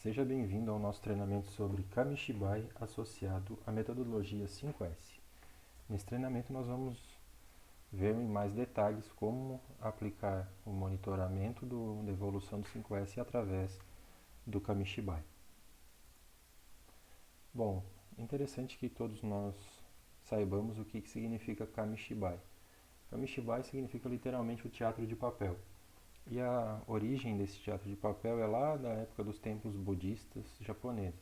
Seja bem-vindo ao nosso treinamento sobre Kamishibai associado à metodologia 5S. Nesse treinamento nós vamos ver em mais detalhes como aplicar o monitoramento da evolução do 5S através do Kamishibai. Bom, interessante que todos nós saibamos o que significa Kamishibai. Kamishibai significa literalmente o teatro de papel. E a origem desse teatro de papel é lá da época dos templos budistas japoneses.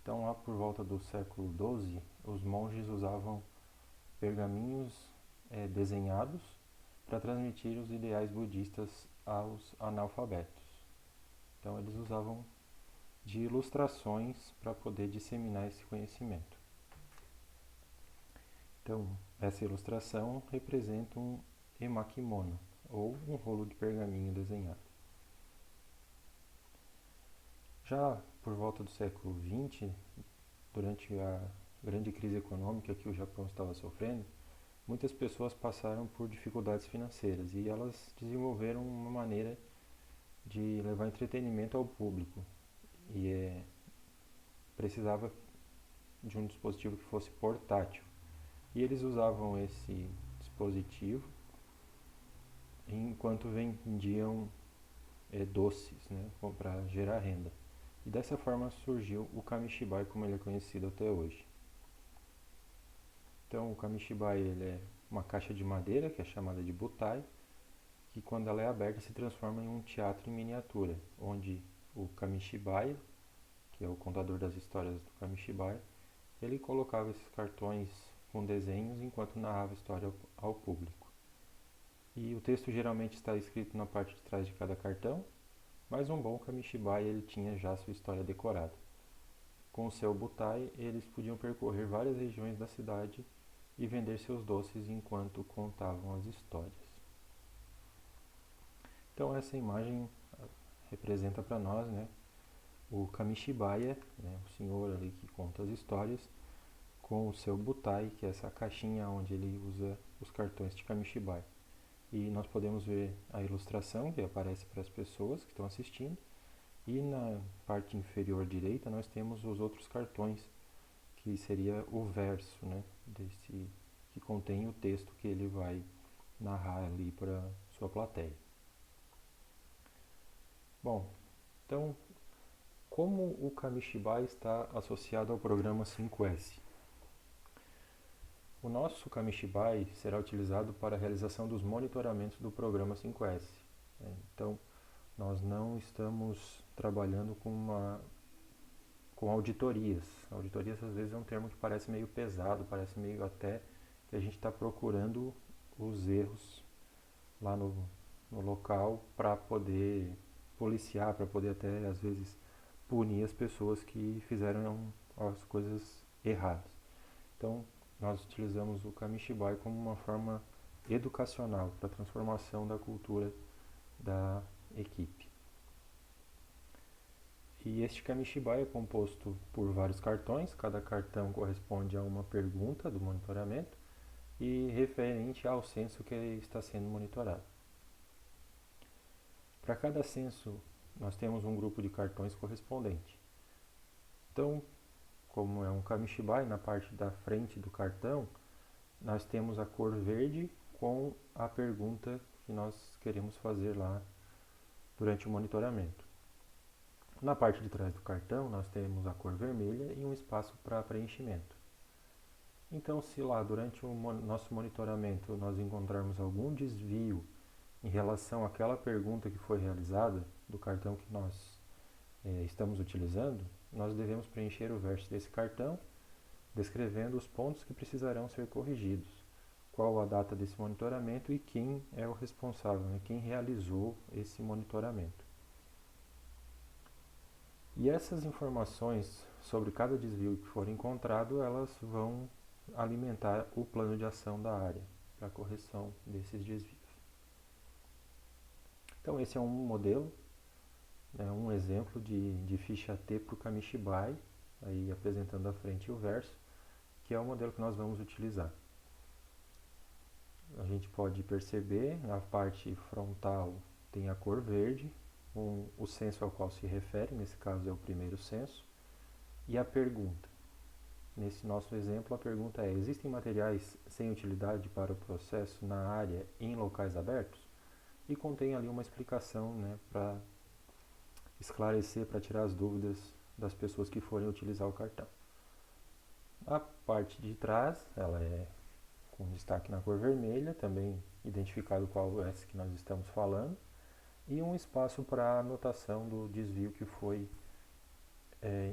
Então, lá por volta do século XII, os monges usavam pergaminhos desenhados para transmitir os ideais budistas aos analfabetos. Então, eles usavam de ilustrações para poder disseminar esse conhecimento. Então, essa ilustração representa um emakimono, ou um rolo de pergaminho desenhado. Já por volta do século XX, durante a grande crise econômica que o Japão estava sofrendo, muitas pessoas passaram por dificuldades financeiras e elas desenvolveram uma maneira de levar entretenimento ao público e precisava de um dispositivo que fosse portátil. E eles usavam esse dispositivo enquanto vendiam doces, né, para gerar renda. E dessa forma surgiu o Kamishibai como ele é conhecido até hoje. Então o Kamishibai ele é uma caixa de madeira que é chamada de butai, que quando ela é aberta se transforma em um teatro em miniatura, onde o Kamishibai, que é o contador das histórias do Kamishibai, ele colocava esses cartões com desenhos enquanto narrava a história ao público. E o texto geralmente está escrito na parte de trás de cada cartão, mas um bom Kamishibai ele tinha já sua história decorada. Com o seu butai, eles podiam percorrer várias regiões da cidade e vender seus doces enquanto contavam as histórias. Então essa imagem representa para nós, né, o Kamishibai, né, o senhor ali que conta as histórias, com o seu butai, que é essa caixinha onde ele usa os cartões de Kamishibai. E nós podemos ver a ilustração que aparece para as pessoas que estão assistindo. E na parte inferior direita nós temos os outros cartões, que seria o verso, né, que contém o texto que ele vai narrar ali para sua plateia. Bom, então, como o Kamishibai está associado ao programa 5S? O nosso Kamishibai será utilizado para a realização dos monitoramentos do programa 5S. Então, nós não estamos trabalhando com auditorias. Auditorias às vezes é um termo que parece meio pesado, parece meio até que a gente está procurando os erros lá no local para poder policiar, para poder até às vezes punir as pessoas que fizeram as coisas erradas. Então, nós utilizamos o Kamishibai como uma forma educacional para a transformação da cultura da equipe. E este Kamishibai é composto por vários cartões, cada cartão corresponde a uma pergunta do monitoramento e referente ao censo que está sendo monitorado. Para cada censo, nós temos um grupo de cartões correspondente. Então, como é um Kamishibai, na parte da frente do cartão, nós temos a cor verde com a pergunta que nós queremos fazer lá durante o monitoramento. Na parte de trás do cartão, nós temos a cor vermelha e um espaço para preenchimento. Então, se lá durante o nosso monitoramento nós encontrarmos algum desvio em relação àquela pergunta que foi realizada do cartão que nós estamos utilizando, nós devemos preencher o verso desse cartão, descrevendo os pontos que precisarão ser corrigidos, qual a data desse monitoramento e quem é o responsável, né, quem realizou esse monitoramento. E essas informações sobre cada desvio que for encontrado, elas vão alimentar o plano de ação da área para a correção desses desvios. Então esse é um modelo, né, um exemplo de ficha T para o Kamishibai, aí apresentando à frente o verso, que é o modelo que nós vamos utilizar. A gente pode perceber, na parte frontal tem a cor verde, o censo ao qual se refere, nesse caso é o primeiro censo, e a pergunta. Nesse nosso exemplo, a pergunta é: existem materiais sem utilidade para o processo na área em locais abertos? E contém ali uma explicação, né, para esclarecer, para tirar as dúvidas das pessoas que forem utilizar o cartão. A parte de trás, ela é com destaque na cor vermelha, também identificado qual é esse que nós estamos falando, e um espaço para anotação do desvio que foi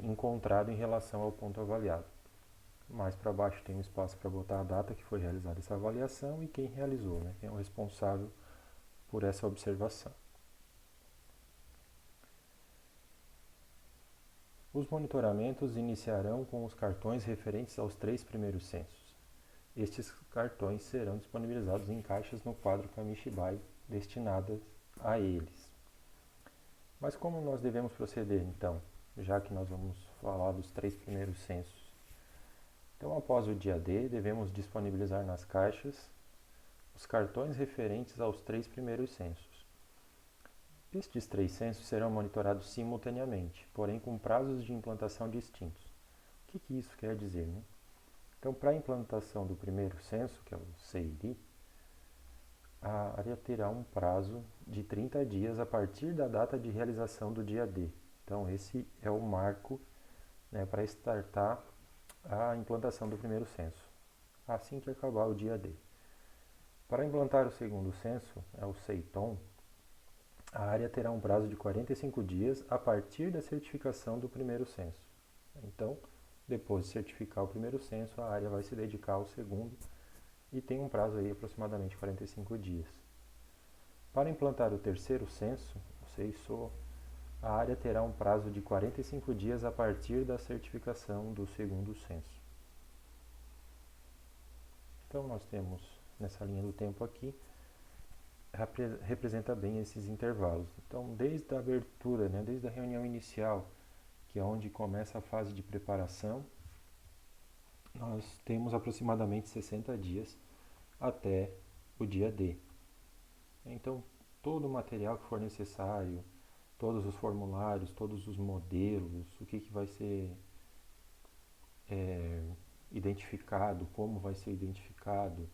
encontrado em relação ao ponto avaliado. Mais para baixo tem um espaço para botar a data que foi realizada essa avaliação e quem realizou, né, quem é o responsável por essa observação. Os monitoramentos iniciarão com os cartões referentes aos 3 primeiros censos. Estes cartões serão disponibilizados em caixas no quadro Kamishibai destinadas a eles. Mas como nós devemos proceder, então, já que nós vamos falar dos 3 primeiros censos? Então, após o dia D, devemos disponibilizar nas caixas os cartões referentes aos 3 primeiros censos. Estes 3 censos serão monitorados simultaneamente, porém com prazos de implantação distintos. O que isso quer dizer, né? Então, para a implantação do primeiro censo, que é o CEIRI, a área terá um prazo de 30 dias a partir da data de realização do dia D. Então, esse é o marco, né, para startar a implantação do primeiro censo, assim que acabar o dia D. Para implantar o segundo censo, é o CEITOM, a área terá um prazo de 45 dias a partir da certificação do primeiro censo. Então, depois de certificar o primeiro censo, a área vai se dedicar ao segundo e tem um prazo aí aproximadamente 45 dias. Para implantar o terceiro censo, o CEISO, a área terá um prazo de 45 dias a partir da certificação do segundo censo. Então, nós temos nessa linha do tempo aqui, representa bem esses intervalos. Então, desde a abertura, né, desde a reunião inicial, que é onde começa a fase de preparação, nós temos aproximadamente 60 dias até o dia D. Então, todo o material que for necessário, todos os formulários, todos os modelos, o que vai ser identificado, como vai ser identificado,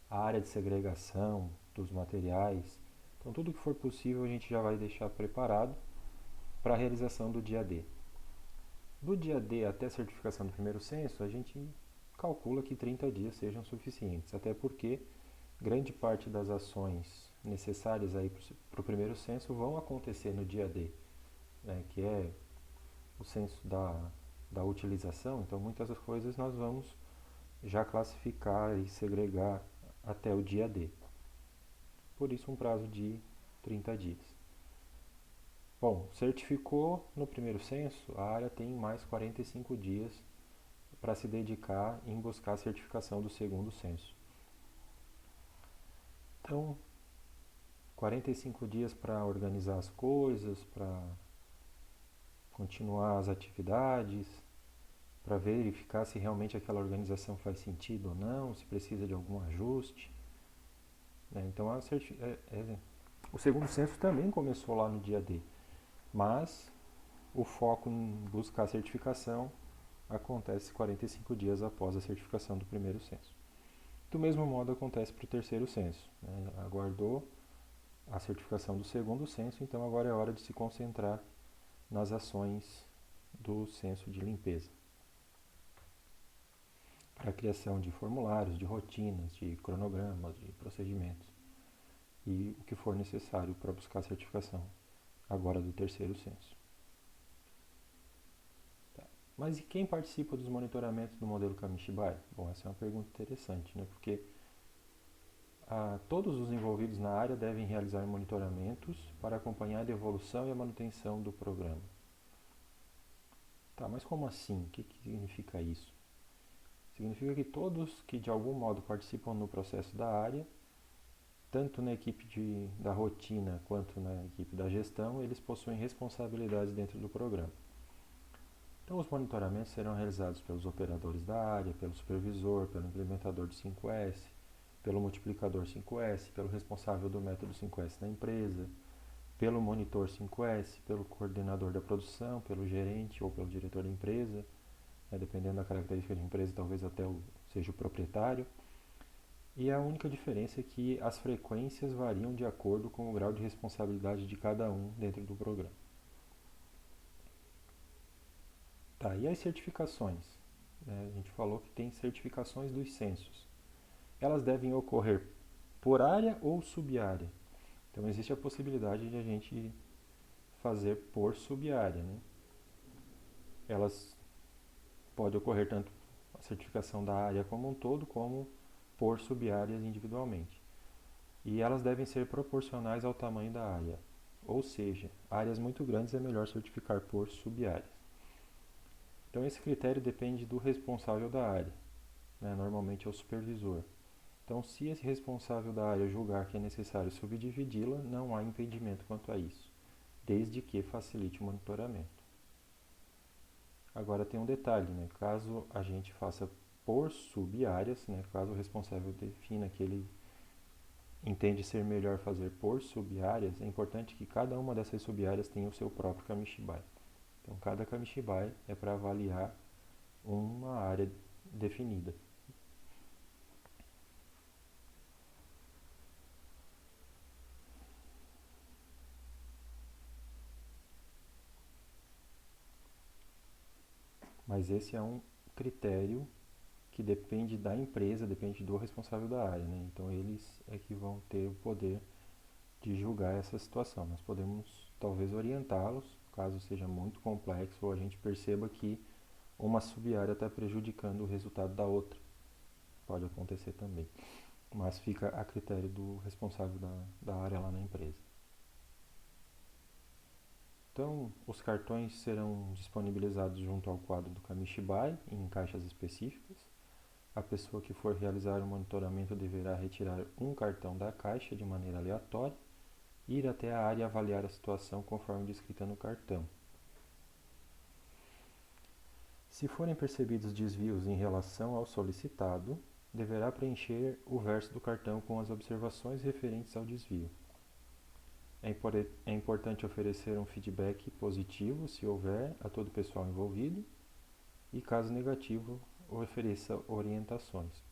a área de segregação dos materiais. Então, tudo que for possível a gente já vai deixar preparado para a realização do dia D. Do dia D até a certificação do primeiro censo, a gente calcula que 30 dias sejam suficientes, até porque grande parte das ações necessárias para o primeiro censo vão acontecer no dia D, né, que é o censo da utilização. Então, muitas das coisas nós vamos já classificar e segregar até o dia D. Por isso, um prazo de 30 dias. Bom, certificou no primeiro censo, a área tem mais 45 dias para se dedicar em buscar a certificação do segundo censo. Então, 45 dias para organizar as coisas, para continuar as atividades, para verificar se realmente aquela organização faz sentido ou não, se precisa de algum ajuste. Então, o segundo censo também começou lá no dia D, mas o foco em buscar a certificação acontece 45 dias após a certificação do primeiro censo. Do mesmo modo acontece para o terceiro censo. Aguardou a certificação do segundo censo, então agora é hora de se concentrar nas ações do censo de limpeza, para a criação de formulários, de rotinas, de cronogramas, de procedimentos e o que for necessário para buscar a certificação agora do terceiro censo. Mas e quem participa dos monitoramentos do modelo Kamishibai? Bom, essa é uma pergunta interessante, né? Porque todos os envolvidos na área devem realizar monitoramentos para acompanhar a evolução e a manutenção do programa. Tá, mas como assim? O que significa isso? Significa que todos que de algum modo participam no processo da área, tanto na equipe da rotina quanto na equipe da gestão, eles possuem responsabilidades dentro do programa. Então, os monitoramentos serão realizados pelos operadores da área, pelo supervisor, pelo implementador de 5S, pelo multiplicador 5S, pelo responsável do método 5S na empresa, pelo monitor 5S, pelo coordenador da produção, pelo gerente ou pelo diretor da empresa, dependendo da característica de empresa, talvez até seja o proprietário. E a única diferença é que as frequências variam de acordo com o grau de responsabilidade de cada um dentro do programa. Tá, e as certificações? A gente falou que tem certificações dos censos. Elas devem ocorrer por área ou subárea. Então existe a possibilidade de a gente fazer por subárea, né? Elas podem ocorrer tanto a certificação da área como um todo, como por subáreas individualmente. E elas devem ser proporcionais ao tamanho da área. Ou seja, áreas muito grandes é melhor certificar por subáreas. Então esse critério depende do responsável da área, né? Normalmente é o supervisor. Então, se esse responsável da área julgar que é necessário subdividi-la, não há impedimento quanto a isso, desde que facilite o monitoramento. Agora tem um detalhe, né? Caso a gente faça por subáreas, né? Caso o responsável defina que ele entende ser melhor fazer por subáreas, é importante que cada uma dessas subáreas tenha o seu próprio Kamishibai. Então, cada Kamishibai é para avaliar uma área definida. Mas esse é um critério que depende da empresa, depende do responsável da área, né? Então eles é que vão ter o poder de julgar essa situação. Nós podemos talvez orientá-los, caso seja muito complexo ou a gente perceba que uma sub-área está prejudicando o resultado da outra. Pode acontecer também. Mas fica a critério do responsável da área lá na empresa. Então, os cartões serão disponibilizados junto ao quadro do Kamishibai, em caixas específicas. A pessoa que for realizar o monitoramento deverá retirar um cartão da caixa de maneira aleatória e ir até a área e avaliar a situação conforme descrita no cartão. Se forem percebidos desvios em relação ao solicitado, deverá preencher o verso do cartão com as observações referentes ao desvio. É importante oferecer um feedback positivo, se houver, a todo o pessoal envolvido, e caso negativo, ofereça orientações.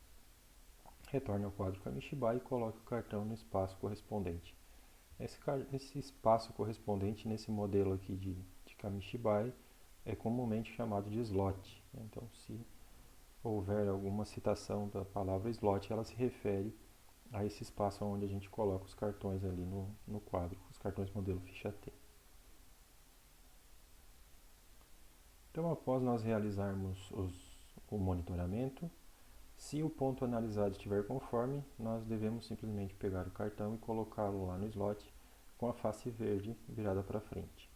Retorne ao quadro Kamishibai e coloque o cartão no espaço correspondente. Esse espaço correspondente nesse modelo aqui de Kamishibai é comumente chamado de slot. Então, se houver alguma citação da palavra slot, ela se refere a esse espaço onde a gente coloca os cartões ali no quadro, os cartões modelo ficha T. Então, após nós realizarmos o monitoramento, se o ponto analisado estiver conforme, nós devemos simplesmente pegar o cartão e colocá-lo lá no slot com a face verde virada para frente.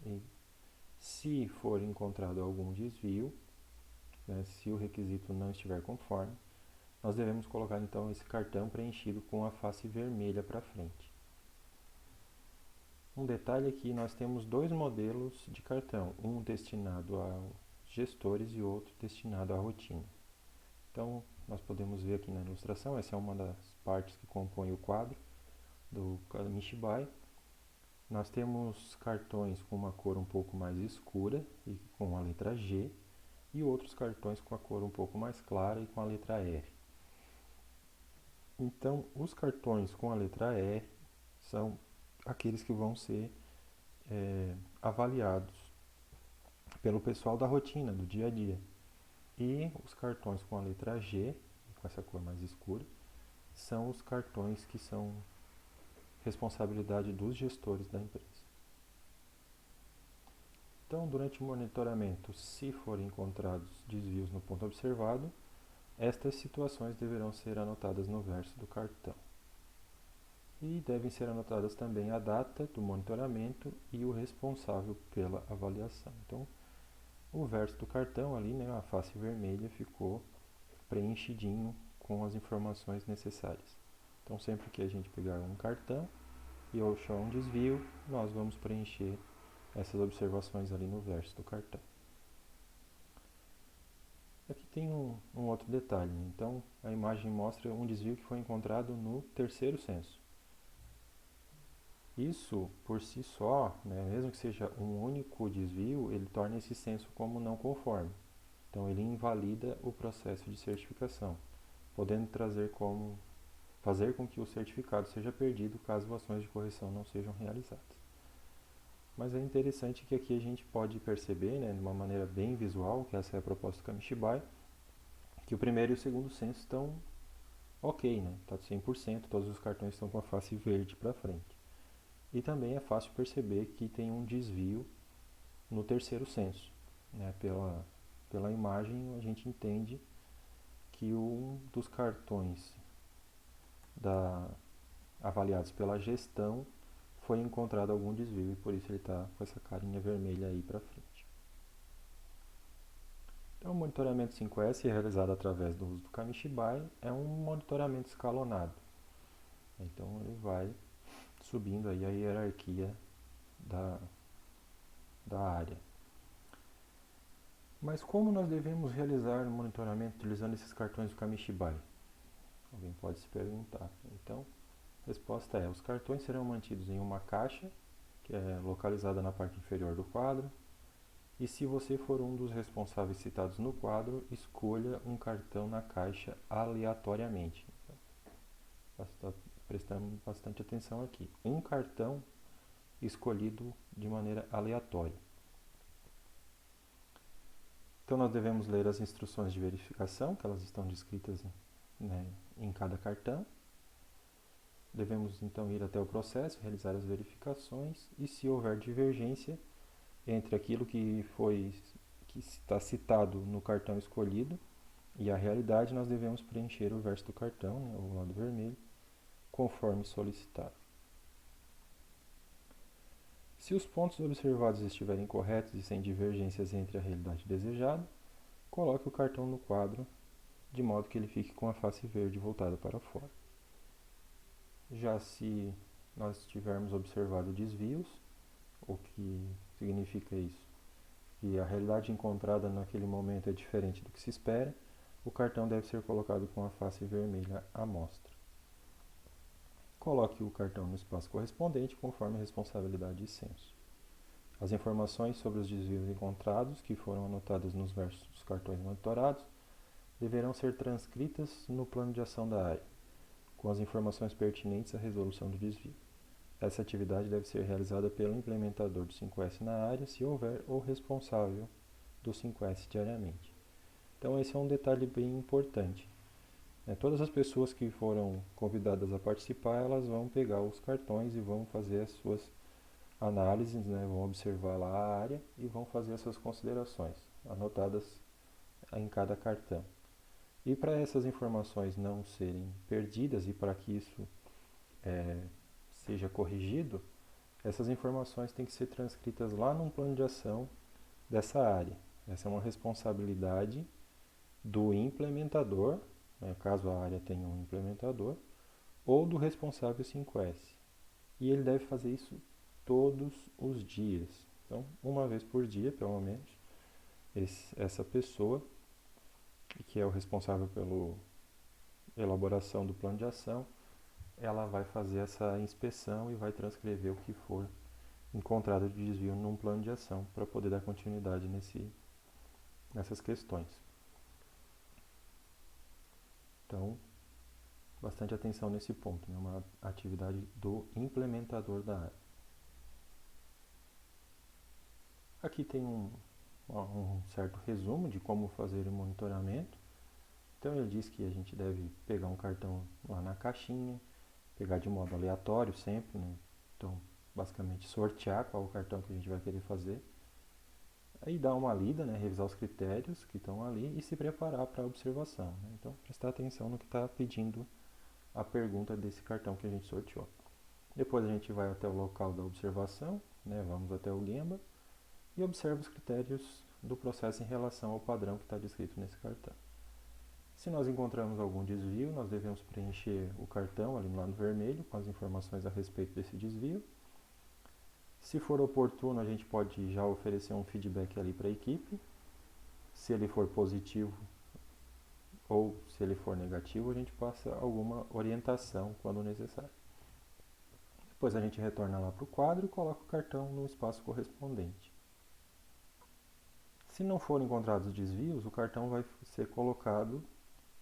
E se for encontrado algum desvio, né, se o requisito não estiver conforme, nós devemos colocar então esse cartão preenchido com a face vermelha para frente. Um detalhe é que nós temos dois modelos de cartão, um destinado a gestores e outro destinado à rotina. Então, nós podemos ver aqui na ilustração, essa é uma das partes que compõe o quadro do Kamishibai. Nós temos cartões com uma cor um pouco mais escura e com a letra G, e outros cartões com a cor um pouco mais clara e com a letra R. Então, os cartões com a letra R são aqueles que vão ser avaliados pelo pessoal da rotina, do dia a dia. E os cartões com a letra G, com essa cor mais escura, são os cartões que são responsabilidade dos gestores da empresa. Então, durante o monitoramento, se forem encontrados desvios no ponto observado, estas situações deverão ser anotadas no verso do cartão. E devem ser anotadas também a data do monitoramento e o responsável pela avaliação. Então, o verso do cartão ali, né, a face vermelha, ficou preenchidinho com as informações necessárias. Então, sempre que a gente pegar um cartão e achar um desvio, nós vamos preencher essas observações ali no verso do cartão. Aqui tem um outro detalhe. Então, a imagem mostra um desvio que foi encontrado no terceiro censo. Isso, por si só, né, mesmo que seja um único desvio, ele torna esse censo como não conforme. Então, ele invalida o processo de certificação, podendo fazer com que o certificado seja perdido caso ações de correção não sejam realizadas. Mas é interessante que aqui a gente pode perceber, né, de uma maneira bem visual, que essa é a proposta do Kamishibai, que o primeiro e o segundo censo estão ok, né? Está 100%, todos os cartões estão com a face verde para frente. E também é fácil perceber que tem um desvio no terceiro censo, né? Pela imagem a gente entende que um dos cartões avaliados pela gestão foi encontrado algum desvio e por isso ele está com essa carinha vermelha aí para frente. Então, o monitoramento 5S realizado através do uso do Kamishibai é um monitoramento escalonado. Então, ele vai subindo aí a hierarquia da, da área. Mas como nós devemos realizar o monitoramento utilizando esses cartões do Kamishibai? Alguém pode se perguntar. Então, a resposta é: os cartões serão mantidos em uma caixa, que é localizada na parte inferior do quadro, e se você for um dos responsáveis citados no quadro, escolha um cartão na caixa aleatoriamente. Prestando bastante atenção aqui. Um cartão escolhido de maneira aleatória. Então nós devemos ler as instruções de verificação, que elas estão descritas, né, em cada cartão. Devemos então ir até o processo, realizar as verificações e, se houver divergência entre aquilo que está citado no cartão escolhido e a realidade, nós devemos preencher o verso do cartão, né, o lado vermelho, conforme solicitado. Se os pontos observados estiverem corretos e sem divergências entre a realidade desejada, coloque o cartão no quadro de modo que ele fique com a face verde voltada para fora. Já se nós tivermos observado desvios, o que significa isso? Que a realidade encontrada naquele momento é diferente do que se espera, o cartão deve ser colocado com a face vermelha à mostra. Coloque o cartão no espaço correspondente conforme a responsabilidade e censo. As informações sobre os desvios encontrados, que foram anotadas nos versos dos cartões monitorados, deverão ser transcritas no plano de ação da área, com as informações pertinentes à resolução do desvio. Essa atividade deve ser realizada pelo implementador do 5S na área, se houver, ou responsável do 5S diariamente. Então esse é um detalhe bem importante. Todas as pessoas que foram convidadas a participar, elas vão pegar os cartões e vão fazer as suas análises, né, vão observar lá a área e vão fazer as suas considerações, anotadas em cada cartão. E para essas informações não serem perdidas e para que isso seja corrigido, essas informações têm que ser transcritas lá num plano de ação dessa área. Essa é uma responsabilidade do implementador, né, caso a área tenha um implementador, ou do responsável 5S. E ele deve fazer isso todos os dias. Então, uma vez por dia, pelo menos, essa pessoa, que é o responsável pela elaboração do plano de ação, ela vai fazer essa inspeção e vai transcrever o que for encontrado de desvio num plano de ação para poder dar continuidade nessas questões. Então, bastante atenção nesse ponto, né? Uma atividade do implementador da área. Aqui tem um certo resumo de como fazer o monitoramento. Então ele diz que a gente deve pegar um cartão lá na caixinha, pegar de modo aleatório sempre, né? Então basicamente sortear qual o cartão que a gente vai querer fazer. Aí dar uma lida, né? Revisar os critérios que estão ali e se preparar para a observação, né? Então prestar atenção no que está pedindo a pergunta desse cartão que a gente sorteou. Depois a gente vai até o local da observação, né? Vamos até o Gemba e observa os critérios do processo em relação ao padrão que está descrito nesse cartão. Se nós encontramos algum desvio, nós devemos preencher o cartão ali no lado vermelho com as informações a respeito desse desvio. Se for oportuno, a gente pode já oferecer um feedback ali para a equipe. Se ele for positivo ou se ele for negativo, a gente passa alguma orientação quando necessário. Depois a gente retorna lá para o quadro e coloca o cartão no espaço correspondente. Se não forem encontrados desvios, o cartão vai ser colocado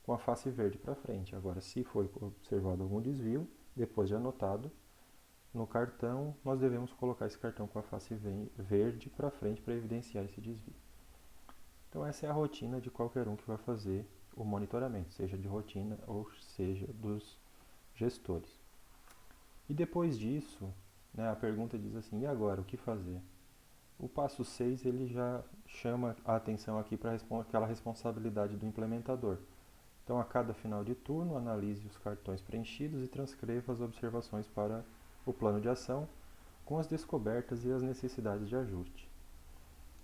com a face verde para frente. Agora, se for observado algum desvio, depois de anotado, no cartão, nós devemos colocar esse cartão com a face verde para frente para evidenciar esse desvio. Então essa é a rotina de qualquer um que vai fazer o monitoramento, seja de rotina ou seja dos gestores. E depois disso, né, a pergunta diz assim, e agora, o que fazer? O passo 6 ele já chama a atenção aqui para aquela responsabilidade do implementador. Então, a cada final de turno, analise os cartões preenchidos e transcreva as observações para o plano de ação com as descobertas e as necessidades de ajuste.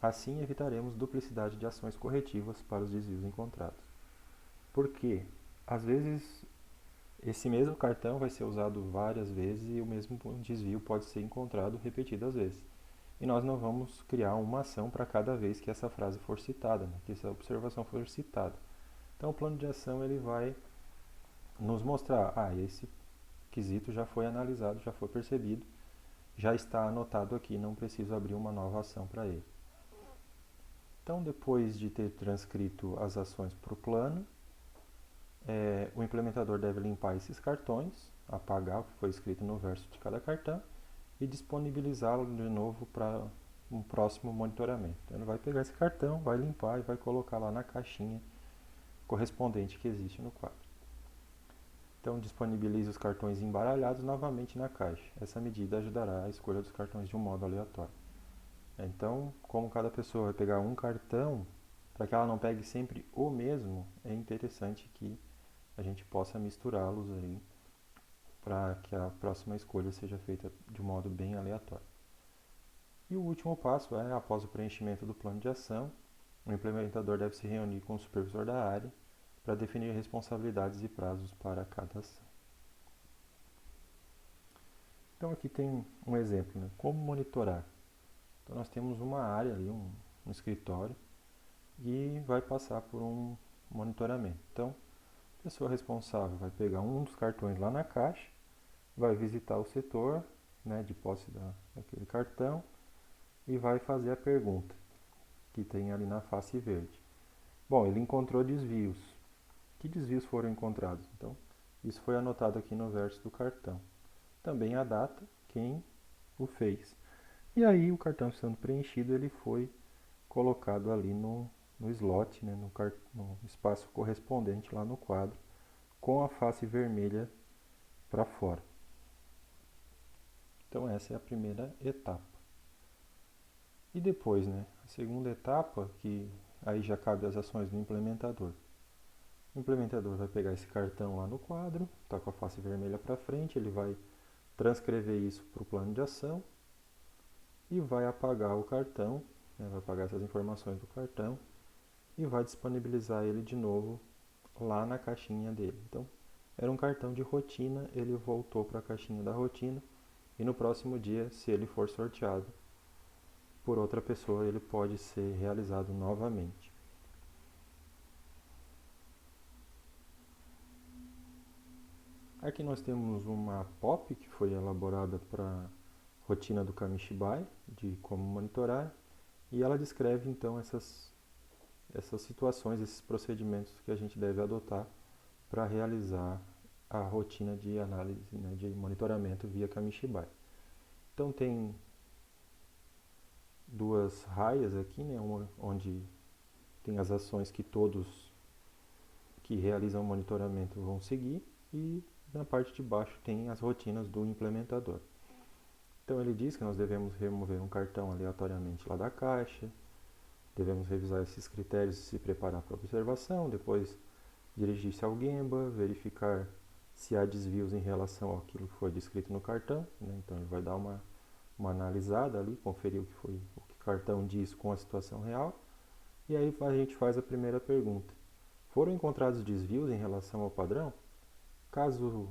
Assim, evitaremos duplicidade de ações corretivas para os desvios encontrados. Porque, às vezes, esse mesmo cartão vai ser usado várias vezes e o mesmo desvio pode ser encontrado repetidas vezes. E nós não vamos criar uma ação para cada vez que essa frase for citada, né, que essa observação for citada. Então, o plano de ação ele vai nos mostrar, esse quesito já foi analisado, já foi percebido, já está anotado aqui, não preciso abrir uma nova ação para ele. Então, depois de ter transcrito as ações para o plano, o implementador deve limpar esses cartões, apagar o que foi escrito no verso de cada cartão e disponibilizá-lo de novo para um próximo monitoramento. Então, ele vai pegar esse cartão, vai limpar e vai colocar lá na caixinha correspondente que existe no quadro. Então, disponibilize os cartões embaralhados novamente na caixa. Essa medida ajudará a escolha dos cartões de um modo aleatório. Então, como cada pessoa vai pegar um cartão, para que ela não pegue sempre o mesmo, é interessante que a gente possa misturá-los aí para que a próxima escolha seja feita de um modo bem aleatório. E o último passo é, após o preenchimento do plano de ação, o implementador deve se reunir com o supervisor da área para definir responsabilidades e prazos para cada ação. Então aqui tem um exemplo, né? Como monitorar. Então nós temos uma área ali, um escritório, e vai passar por um monitoramento. Então, a pessoa responsável vai pegar um dos cartões lá na caixa, vai visitar o setor, né, de posse daquele cartão e vai fazer a pergunta que tem ali na face verde. Bom, ele encontrou desvios. Que desvios foram encontrados? Então, isso foi anotado aqui no verso do cartão. Também a data, quem o fez. E aí, o cartão estando preenchido, ele foi colocado ali no slot, né, no espaço correspondente lá no quadro, com a face vermelha para fora. Então, essa é a primeira etapa. E depois, né, a segunda etapa, que aí já cabe as ações do implementador. O implementador vai pegar esse cartão lá no quadro, está com a face vermelha para frente, ele vai transcrever isso para o plano de ação e vai apagar o cartão, né, vai apagar essas informações do cartão e vai disponibilizar ele de novo lá na caixinha dele. Então, era um cartão de rotina, ele voltou para a caixinha da rotina e no próximo dia, se ele for sorteado por outra pessoa, ele pode ser realizado novamente. Aqui nós temos uma POP que foi elaborada para a rotina do Kamishibai, de como monitorar, e ela descreve então essas situações, esses procedimentos que a gente deve adotar para realizar a rotina de análise, né, de monitoramento via Kamishibai. Então tem duas raias aqui, né, uma onde tem as ações que todos que realizam o monitoramento vão seguir e na parte de baixo tem as rotinas do implementador. Então ele diz que nós devemos remover um cartão aleatoriamente lá da caixa, devemos revisar esses critérios e se preparar para a observação, depois dirigir-se ao Gemba, verificar se há desvios em relação àquilo que foi descrito no cartão, né? Então ele vai dar uma analisada ali, conferir o que o cartão diz com a situação real, e aí a gente faz a primeira pergunta. Foram encontrados desvios em relação ao padrão? Caso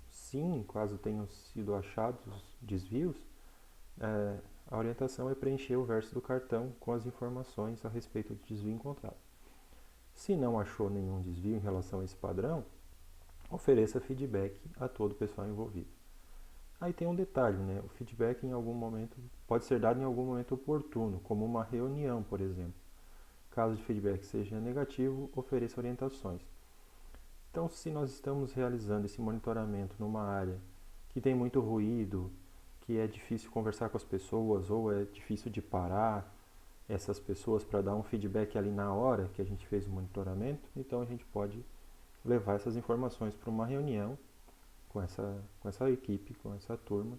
sim, caso tenham sido achados desvios, a orientação é preencher o verso do cartão com as informações a respeito do desvio encontrado. Se não achou nenhum desvio em relação a esse padrão, ofereça feedback a todo o pessoal envolvido. Aí tem um detalhe, né? O feedback em algum momento pode ser dado em algum momento oportuno, como uma reunião, por exemplo. Caso o feedback seja negativo, ofereça orientações. Então, se nós estamos realizando esse monitoramento numa área que tem muito ruído, que é difícil conversar com as pessoas ou é difícil de parar essas pessoas para dar um feedback ali na hora que a gente fez o monitoramento, então a gente pode levar essas informações para uma reunião com essa equipe, com essa turma,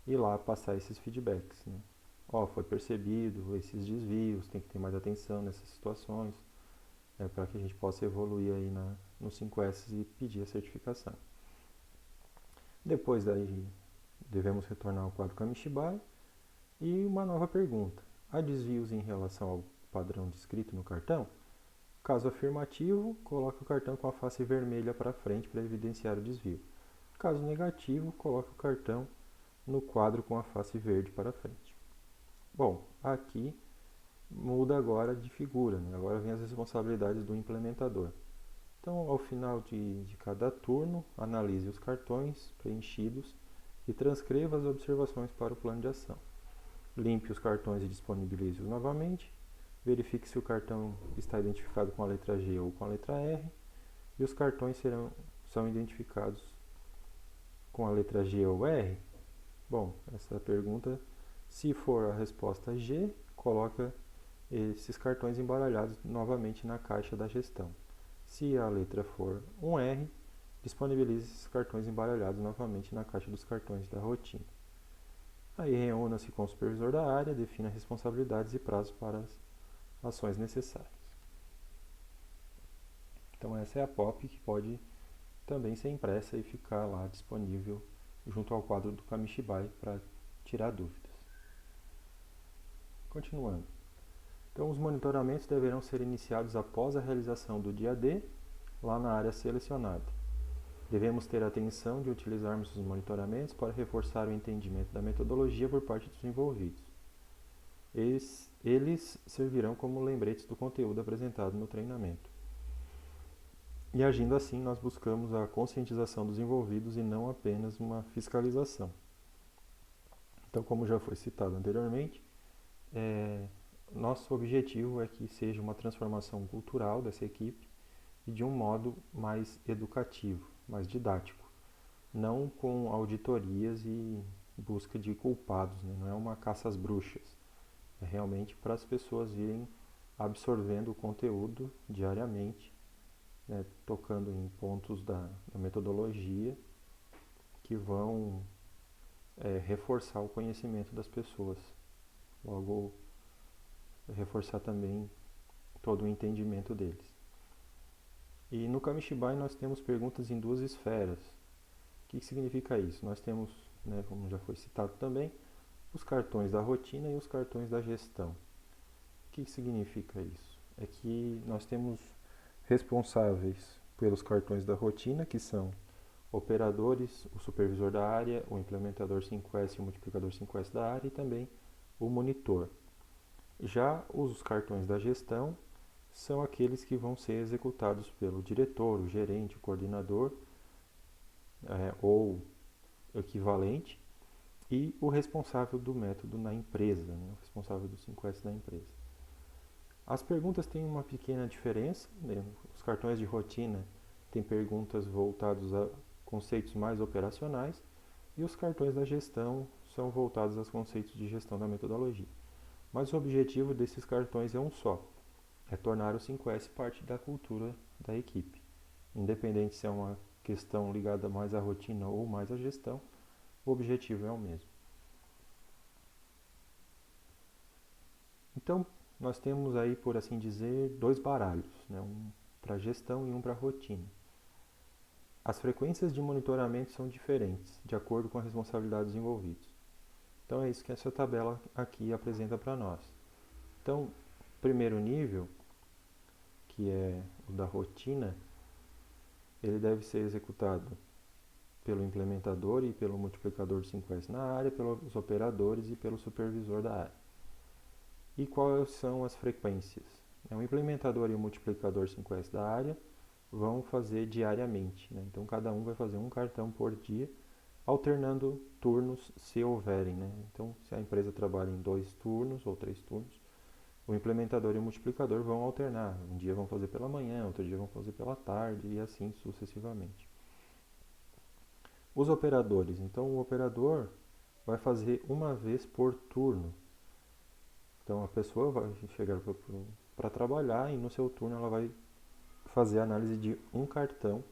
e lá passar esses feedbacks, né? Ó, foi percebido esses desvios, tem que ter mais atenção nessas situações, para que a gente possa evoluir aí no 5S e pedir a certificação. Depois daí, devemos retornar ao quadro Kamishibai e uma nova pergunta. Há desvios em relação ao padrão descrito no cartão? Caso afirmativo, coloque o cartão com a face vermelha para frente para evidenciar o desvio. Caso negativo, coloque o cartão no quadro com a face verde para frente. Bom, aqui muda agora de figura, né? Agora vem as responsabilidades do implementador. Então, ao final de cada turno, analise os cartões preenchidos e transcreva as observações para o plano de ação. Limpe os cartões e disponibilize-os novamente. Verifique se o cartão está identificado com a letra G ou com a letra R. E os cartões são identificados com a letra G ou R? Bom, essa pergunta, se for a resposta G, coloca esses cartões embaralhados novamente na caixa da gestão. Se a letra for um R, disponibilize esses cartões embaralhados novamente na caixa dos cartões da rotina. Aí reúna-se com o supervisor da área, defina responsabilidades e prazos para as ações necessárias. Então essa é a POP que pode também ser impressa e ficar lá disponível junto ao quadro do Kamishibai para tirar dúvidas. Continuando. Então os monitoramentos deverão ser iniciados após a realização do dia D, lá na área selecionada. Devemos ter atenção de utilizarmos os monitoramentos para reforçar o entendimento da metodologia por parte dos envolvidos. Eles servirão como lembretes do conteúdo apresentado no treinamento. E agindo assim, nós buscamos a conscientização dos envolvidos e não apenas uma fiscalização. Então, como já foi citado anteriormente, nosso objetivo é que seja uma transformação cultural dessa equipe e de um modo mais educativo, mais didático, não com auditorias e busca de culpados, né? Não é uma caça às bruxas, é realmente para as pessoas irem absorvendo o conteúdo diariamente, né? Tocando em pontos da metodologia que vão reforçar o conhecimento das pessoas, logo reforçar também todo o entendimento deles. E no Kamishibai nós temos perguntas em duas esferas. O que significa isso? Nós temos, né, como já foi citado também, os cartões da rotina e os cartões da gestão. O que significa isso? É que nós temos responsáveis pelos cartões da rotina, que são operadores, o supervisor da área, o implementador 5S e o multiplicador 5S da área e também o monitor. Já os cartões da gestão são aqueles que vão ser executados pelo diretor, o gerente, o coordenador ou equivalente e o responsável do método na empresa, né? O responsável do 5S da empresa. As perguntas têm uma pequena diferença, né? Os cartões de rotina têm perguntas voltadas a conceitos mais operacionais e os cartões da gestão são voltados aos conceitos de gestão da metodologia. Mas o objetivo desses cartões é um só, é tornar o 5S parte da cultura da equipe. Independente se é uma questão ligada mais à rotina ou mais à gestão, o objetivo é o mesmo. Então, nós temos aí, por assim dizer, dois baralhos, né? Um para gestão e um para rotina. As frequências de monitoramento são diferentes, de acordo com a responsabilidade dos envolvidos. Então, é isso que essa tabela aqui apresenta para nós. Então, primeiro nível, que é o da rotina, ele deve ser executado pelo implementador e pelo multiplicador de 5S na área, pelos operadores e pelo supervisor da área. E quais são as frequências? O implementador e o multiplicador 5S da área vão fazer diariamente, né? Então cada um vai fazer um cartão por dia alternando turnos se houverem, né? Então, se a empresa trabalha em 2 turnos ou 3 turnos, o implementador e o multiplicador vão alternar. Um dia vão fazer pela manhã, outro dia vão fazer pela tarde e assim sucessivamente. Os operadores. Então, o operador vai fazer uma vez por turno. Então, a pessoa vai chegar para trabalhar e no seu turno ela vai fazer a análise de um cartão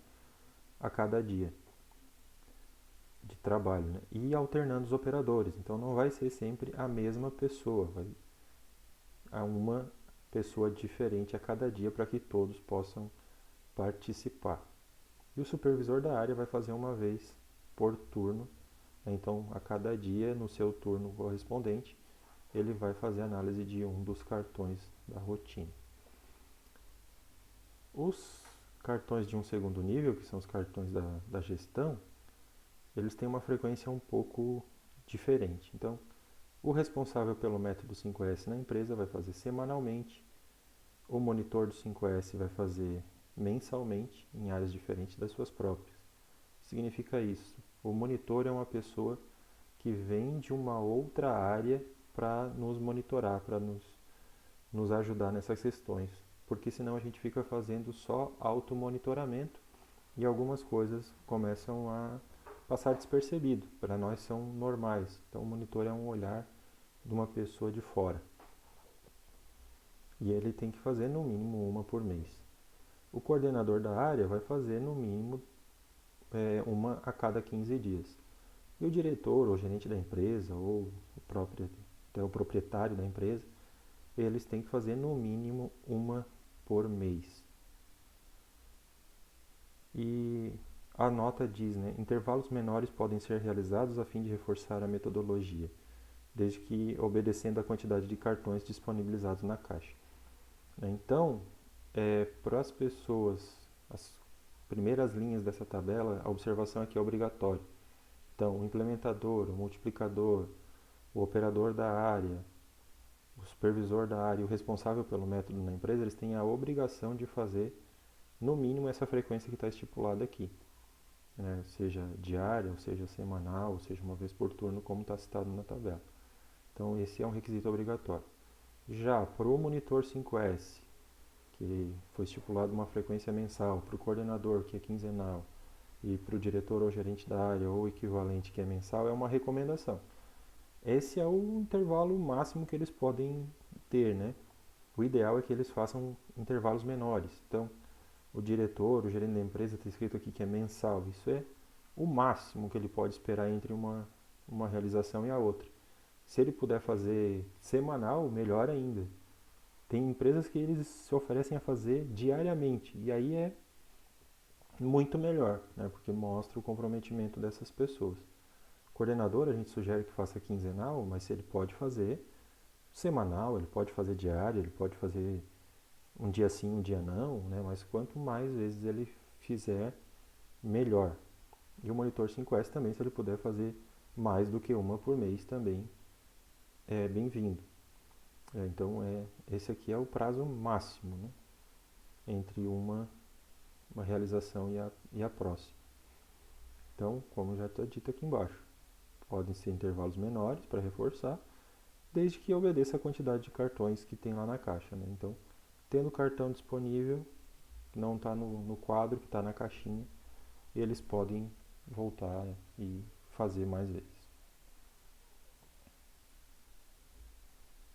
a cada dia de trabalho, né? E alternando os operadores. Então, não vai ser sempre a mesma pessoa. Vai a uma pessoa diferente a cada dia para que todos possam participar. E o supervisor da área vai fazer uma vez por turno. Então, a cada dia, no seu turno correspondente, ele vai fazer análise de um dos cartões da rotina. Os cartões de um segundo nível, que são os cartões da gestão, eles têm uma frequência um pouco diferente. Então, o responsável pelo método 5S na empresa vai fazer semanalmente, o monitor do 5S vai fazer mensalmente, em áreas diferentes das suas próprias. Significa isso? O monitor é uma pessoa que vem de uma outra área para nos monitorar, para nos ajudar nessas questões. Porque senão a gente fica fazendo só automonitoramento e algumas coisas começam a passar despercebido. Para nós são normais. Então o monitor é um olhar de uma pessoa de fora. E ele tem que fazer no mínimo uma por mês. O coordenador da área vai fazer no mínimo uma a cada 15 dias. E o diretor ou gerente da empresa ou até o proprietário da empresa, eles têm que fazer no mínimo uma por mês. E a nota diz, né, intervalos menores podem ser realizados a fim de reforçar a metodologia, desde que obedecendo a quantidade de cartões disponibilizados na caixa. Então, para as pessoas, as primeiras linhas dessa tabela, a observação aqui é obrigatória. Então, o implementador, o multiplicador, o operador da área, o supervisor da área e o responsável pelo método na empresa, eles têm a obrigação de fazer no mínimo essa frequência que está estipulada aqui, né? Seja diária, ou seja semanal, ou seja uma vez por turno, como está citado na tabela. Então, esse é um requisito obrigatório. Já para o monitor 5S, que foi estipulado uma frequência mensal, para o coordenador, que é quinzenal, e para o diretor ou gerente da área ou equivalente, que é mensal, é uma recomendação. Esse é o intervalo máximo que eles podem ter, né? O ideal é que eles façam intervalos menores. Então, o diretor, o gerente da empresa, está escrito aqui que é mensal. Isso é o máximo que ele pode esperar entre uma realização e a outra. Se ele puder fazer semanal, melhor ainda. Tem empresas que eles se oferecem a fazer diariamente, e aí é muito melhor, né? Porque mostra o comprometimento dessas pessoas. Coordenador, a gente sugere que faça quinzenal, mas se ele pode fazer semanal, ele pode fazer diário, ele pode fazer um dia sim, um dia não, né? Mas quanto mais vezes ele fizer, melhor. E o monitor 5S também, se ele puder fazer mais do que uma por mês, também é bem-vindo. Então, esse aqui é o prazo máximo, né? Entre uma realização e a próxima. Então, como já está dito aqui embaixo, podem ser intervalos menores para reforçar, desde que obedeça a quantidade de cartões que tem lá na caixa, né? Então, tendo o cartão disponível, que não está no quadro, que está na caixinha, eles podem voltar e fazer mais vezes.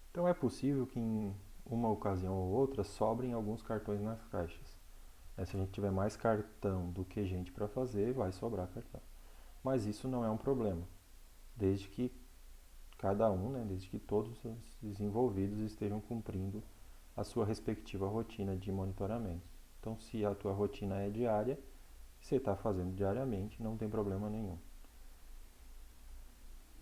Então, é possível que em uma ocasião ou outra sobrem alguns cartões nas caixas. Se a gente tiver mais cartão do que gente para fazer, vai sobrar cartão. Mas isso não é um problema, desde que cada um, né, desde que todos os envolvidos estejam cumprindo a sua respectiva rotina de monitoramento. Então, se a tua rotina é diária, você está fazendo diariamente, não tem problema nenhum.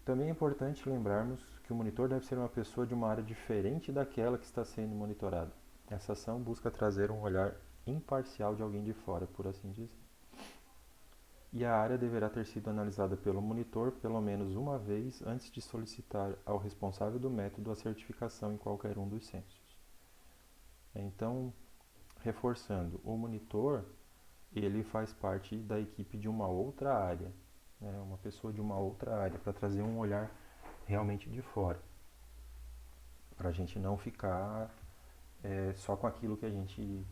Também é importante lembrarmos que o monitor deve ser uma pessoa de uma área diferente daquela que está sendo monitorada. Essa ação busca trazer um olhar imparcial de alguém de fora, por assim dizer. E a área deverá ter sido analisada pelo monitor pelo menos uma vez antes de solicitar ao responsável do método a certificação em qualquer um dos censos. Então, reforçando, o monitor ele faz parte da equipe de uma outra área. né, uma pessoa de uma outra área, para trazer um olhar realmente de fora, para a gente não ficar só com aquilo que a gente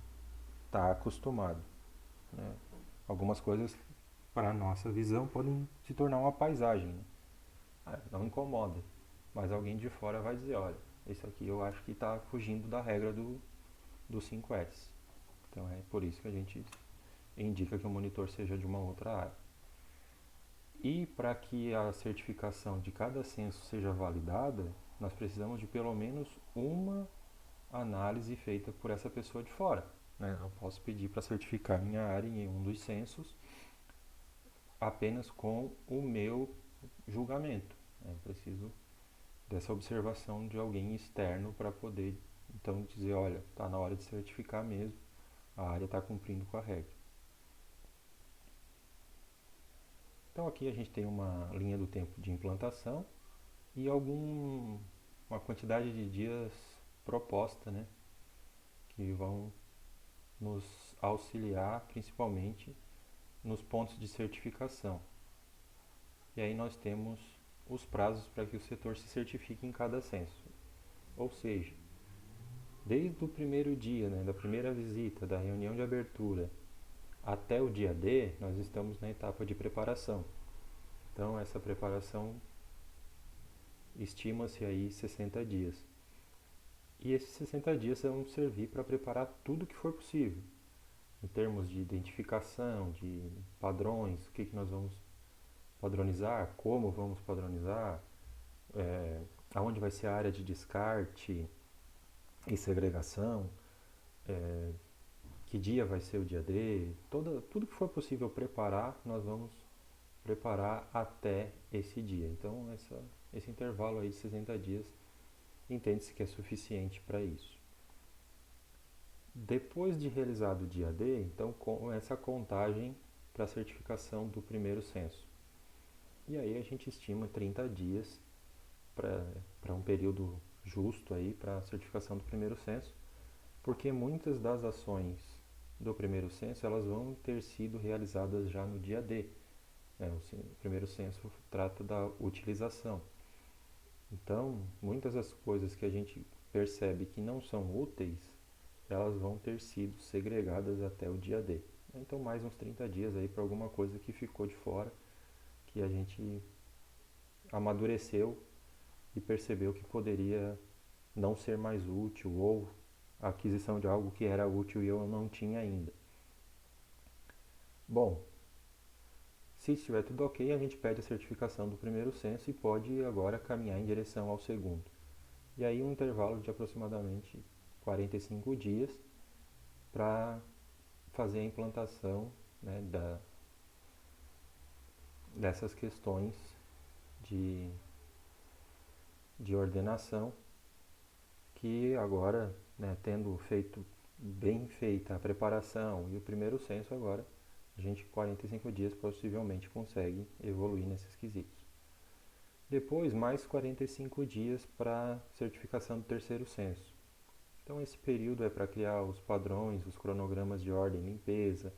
está acostumado, né? Algumas coisas, para a nossa visão, podem se tornar uma paisagem, né? Não incomoda, mas alguém de fora vai dizer, olha, isso aqui eu acho que está fugindo da regra do 5S. Então é por isso que a gente indica que o monitor seja de uma outra área. E para que a certificação de cada censo seja validada, nós precisamos de pelo menos uma análise feita por essa pessoa de fora, né? Eu posso pedir para certificar minha área em um dos censos apenas com o meu julgamento, né? Eu preciso dessa observação de alguém externo para poder então dizer, olha, está na hora de certificar mesmo, a área está cumprindo com a regra. Então aqui a gente tem uma linha do tempo de implantação e uma quantidade de dias proposta, né, que vão nos auxiliar principalmente nos pontos de certificação. E aí nós temos os prazos para que o setor se certifique em cada censo. Ou seja, desde o primeiro dia, né, da primeira visita, da reunião de abertura, até o dia D, nós estamos na etapa de preparação. Então essa preparação estima-se aí 60 dias. E esses 60 dias vão servir para preparar tudo que for possível, em termos de identificação, de padrões, o que nós vamos padronizar, como vamos padronizar, aonde vai ser a área de descarte e segregação, que dia vai ser o dia D, tudo que for possível preparar, nós vamos preparar até esse dia. Então esse intervalo aí de 60 dias entende-se que é suficiente para isso. Depois de realizado o dia D, então começa a contagem para a certificação do primeiro censo. E aí a gente estima 30 dias para um período justo aí para a certificação do primeiro censo, porque muitas das ações do primeiro censo elas vão ter sido realizadas já no dia D. O primeiro censo trata da utilização. Então, muitas das coisas que a gente percebe que não são úteis, elas vão ter sido segregadas até o dia D. Então, mais uns 30 dias aí para alguma coisa que ficou de fora, que a gente amadureceu e percebeu que poderia não ser mais útil, ou a aquisição de algo que era útil e eu não tinha ainda. Bom, se estiver tudo ok, a gente pede a certificação do primeiro censo e pode agora caminhar em direção ao segundo. E aí um intervalo de aproximadamente 45 dias para fazer a implantação, né, dessas questões de ordenação, que agora, né, tendo feito bem feita a preparação e o primeiro censo, agora a gente, 45 dias, possivelmente consegue evoluir nesses quesitos. Depois, mais 45 dias para certificação do terceiro censo. Então, esse período é para criar os padrões, os cronogramas de ordem e limpeza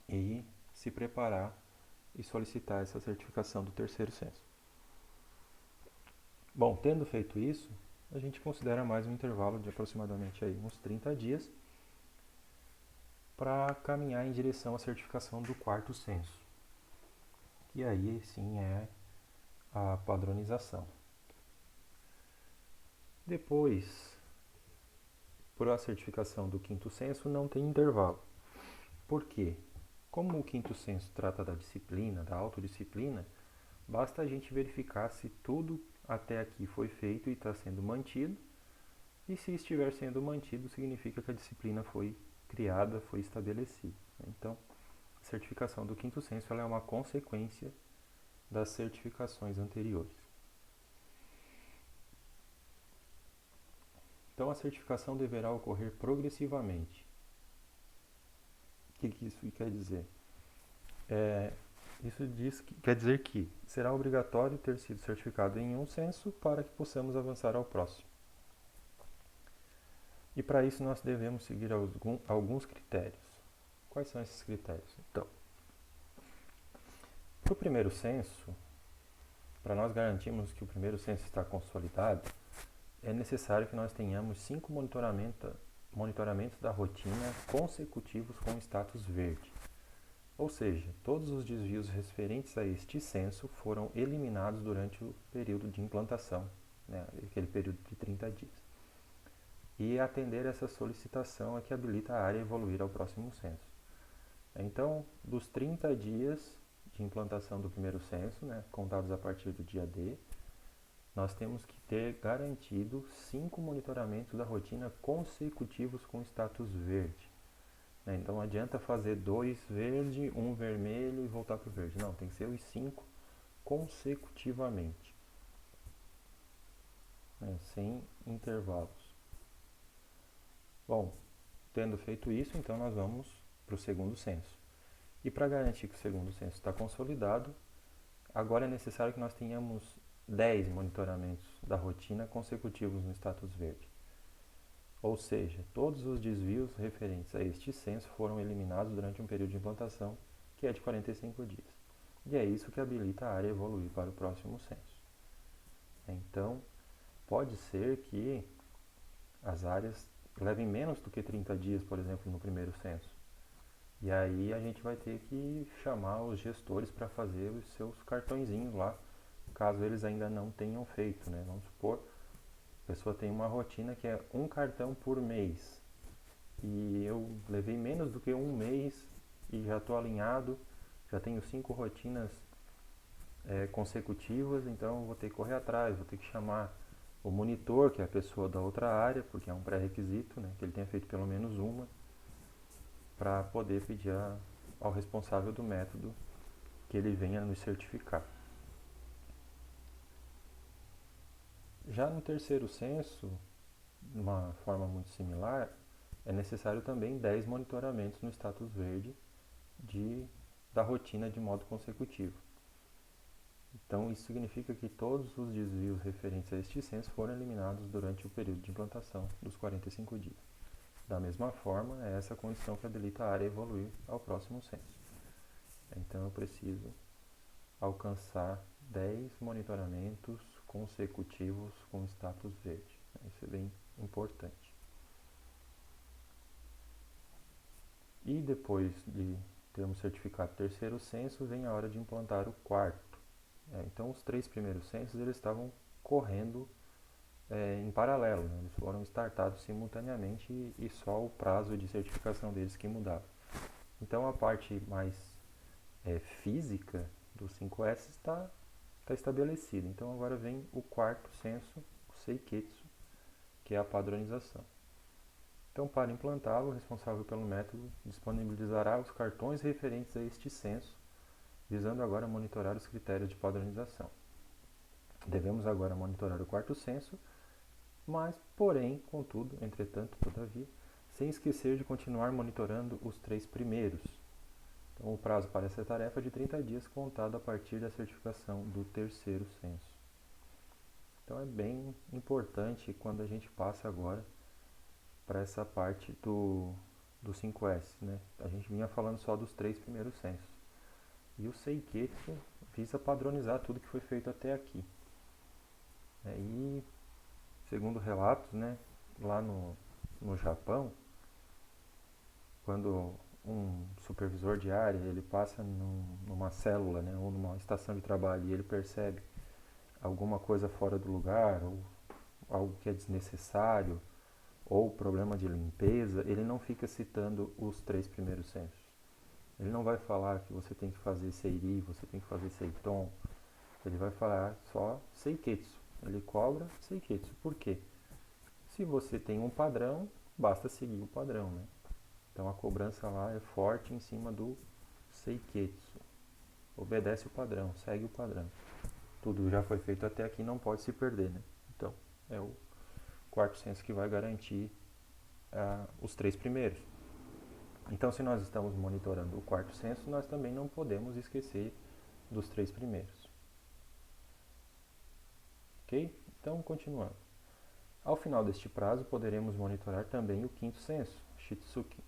e se preparar e solicitar essa certificação do terceiro censo. Bom, tendo feito isso, a gente considera mais um intervalo de aproximadamente aí uns 30 dias para caminhar em direção à certificação do quarto censo, que aí sim é a padronização. Depois, por a certificação do quinto censo, não tem intervalo. Por quê? Como o quinto censo trata da disciplina, da autodisciplina, basta a gente verificar se tudo até aqui foi feito e está sendo mantido, e se estiver sendo mantido, significa que a disciplina foi criada, foi estabelecida. Então, a certificação do quinto censo ela é uma consequência das certificações anteriores. Então, a certificação deverá ocorrer progressivamente. O que isso quer dizer? Quer dizer que será obrigatório ter sido certificado em um censo para que possamos avançar ao próximo. E para isso nós devemos seguir alguns critérios. quais são esses critérios? Então, para o primeiro censo, para nós garantirmos que o primeiro censo está consolidado, é necessário que nós tenhamos 5 monitoramentos da rotina consecutivos com status verde. Ou seja, todos os desvios referentes a este censo foram eliminados durante o período de implantação, né, aquele período de 30 dias. E atender essa solicitação é que habilita a área a evoluir ao próximo censo. Então, dos 30 dias de implantação do primeiro censo, né, contados a partir do dia D, nós temos que ter garantido 5 monitoramentos da rotina consecutivos com status verde. Então não adianta fazer 2 verde, 1 vermelho e voltar para o verde. Não, tem que ser os 5 consecutivamente, sem intervalos. Bom, tendo feito isso, então nós vamos para o segundo censo. E para garantir que o segundo censo está consolidado, agora é necessário que nós tenhamos 10 monitoramentos da rotina consecutivos no status verde. Ou seja, todos os desvios referentes a este censo foram eliminados durante um período de implantação, que é de 45 dias. E é isso que habilita a área a evoluir para o próximo censo. Então, pode ser que as áreas levem menos do que 30 dias, por exemplo, no primeiro censo. E aí a gente vai ter que chamar os gestores para fazer os seus cartõezinhos lá, caso eles ainda não tenham feito, né? Vamos supor, a pessoa tem uma rotina que é um cartão por mês. E eu levei menos do que um mês e já estou alinhado, já tenho 5 rotinas consecutivas, então eu vou ter que correr atrás, vou ter que chamar o monitor, que é a pessoa da outra área, porque é um pré-requisito, né, que ele tenha feito pelo menos uma, para poder pedir ao responsável do método que ele venha nos certificar. Já no terceiro censo, de uma forma muito similar, é necessário também 10 monitoramentos no status verde da rotina de modo consecutivo. Então, isso significa que todos os desvios referentes a este censo foram eliminados durante o período de implantação dos 45 dias. Da mesma forma, é essa condição que habilita a área a evoluir ao próximo censo. Então, eu preciso alcançar 10 monitoramentos consecutivos com status verde. Isso é bem importante. E depois de termos certificado o terceiro censo, vem a hora de implantar o quarto. Então, os 3 primeiros censos eles estavam correndo em paralelo, né? Eles foram startados simultaneamente e só o prazo de certificação deles que mudava. Então, a parte mais física do 5S está estabelecida. Então, agora vem o quarto censo, o Seiketsu, que é a padronização. Então, para implantá-lo, o responsável pelo método disponibilizará os cartões referentes a este censo, visando agora monitorar os critérios de padronização. Devemos agora monitorar o quarto censo, mas, porém, contudo, entretanto, todavia, sem esquecer de continuar monitorando os 3 primeiros. Então, o prazo para essa tarefa é de 30 dias, contado a partir da certificação do terceiro censo. Então, é bem importante quando a gente passa agora para essa parte do 5S, né? A gente vinha falando só dos 3 primeiros censos. E o Seiketsu visa padronizar tudo que foi feito até aqui. E, segundo relatos, né, lá no Japão, quando um supervisor de área ele passa numa célula, né, ou numa estação de trabalho e ele percebe alguma coisa fora do lugar, ou algo que é desnecessário, ou problema de limpeza, ele não fica citando os 3 primeiros censos. Ele não vai falar que você tem que fazer Seiri, você tem que fazer Seiton. Ele vai falar só Seiketsu. Ele cobra Seiketsu. Por quê? Se você tem um padrão, basta seguir o padrão, né? Então a cobrança lá é forte em cima do Seiketsu. Obedece o padrão, segue o padrão. Tudo já foi feito até aqui, não pode se perder, né? Então é o quarto censo que vai garantir os 3 primeiros. Então, se nós estamos monitorando o quarto censo, nós também não podemos esquecer dos 3 primeiros. Ok? Então, continuando. Ao final deste prazo, poderemos monitorar também o quinto censo, Shitsuki,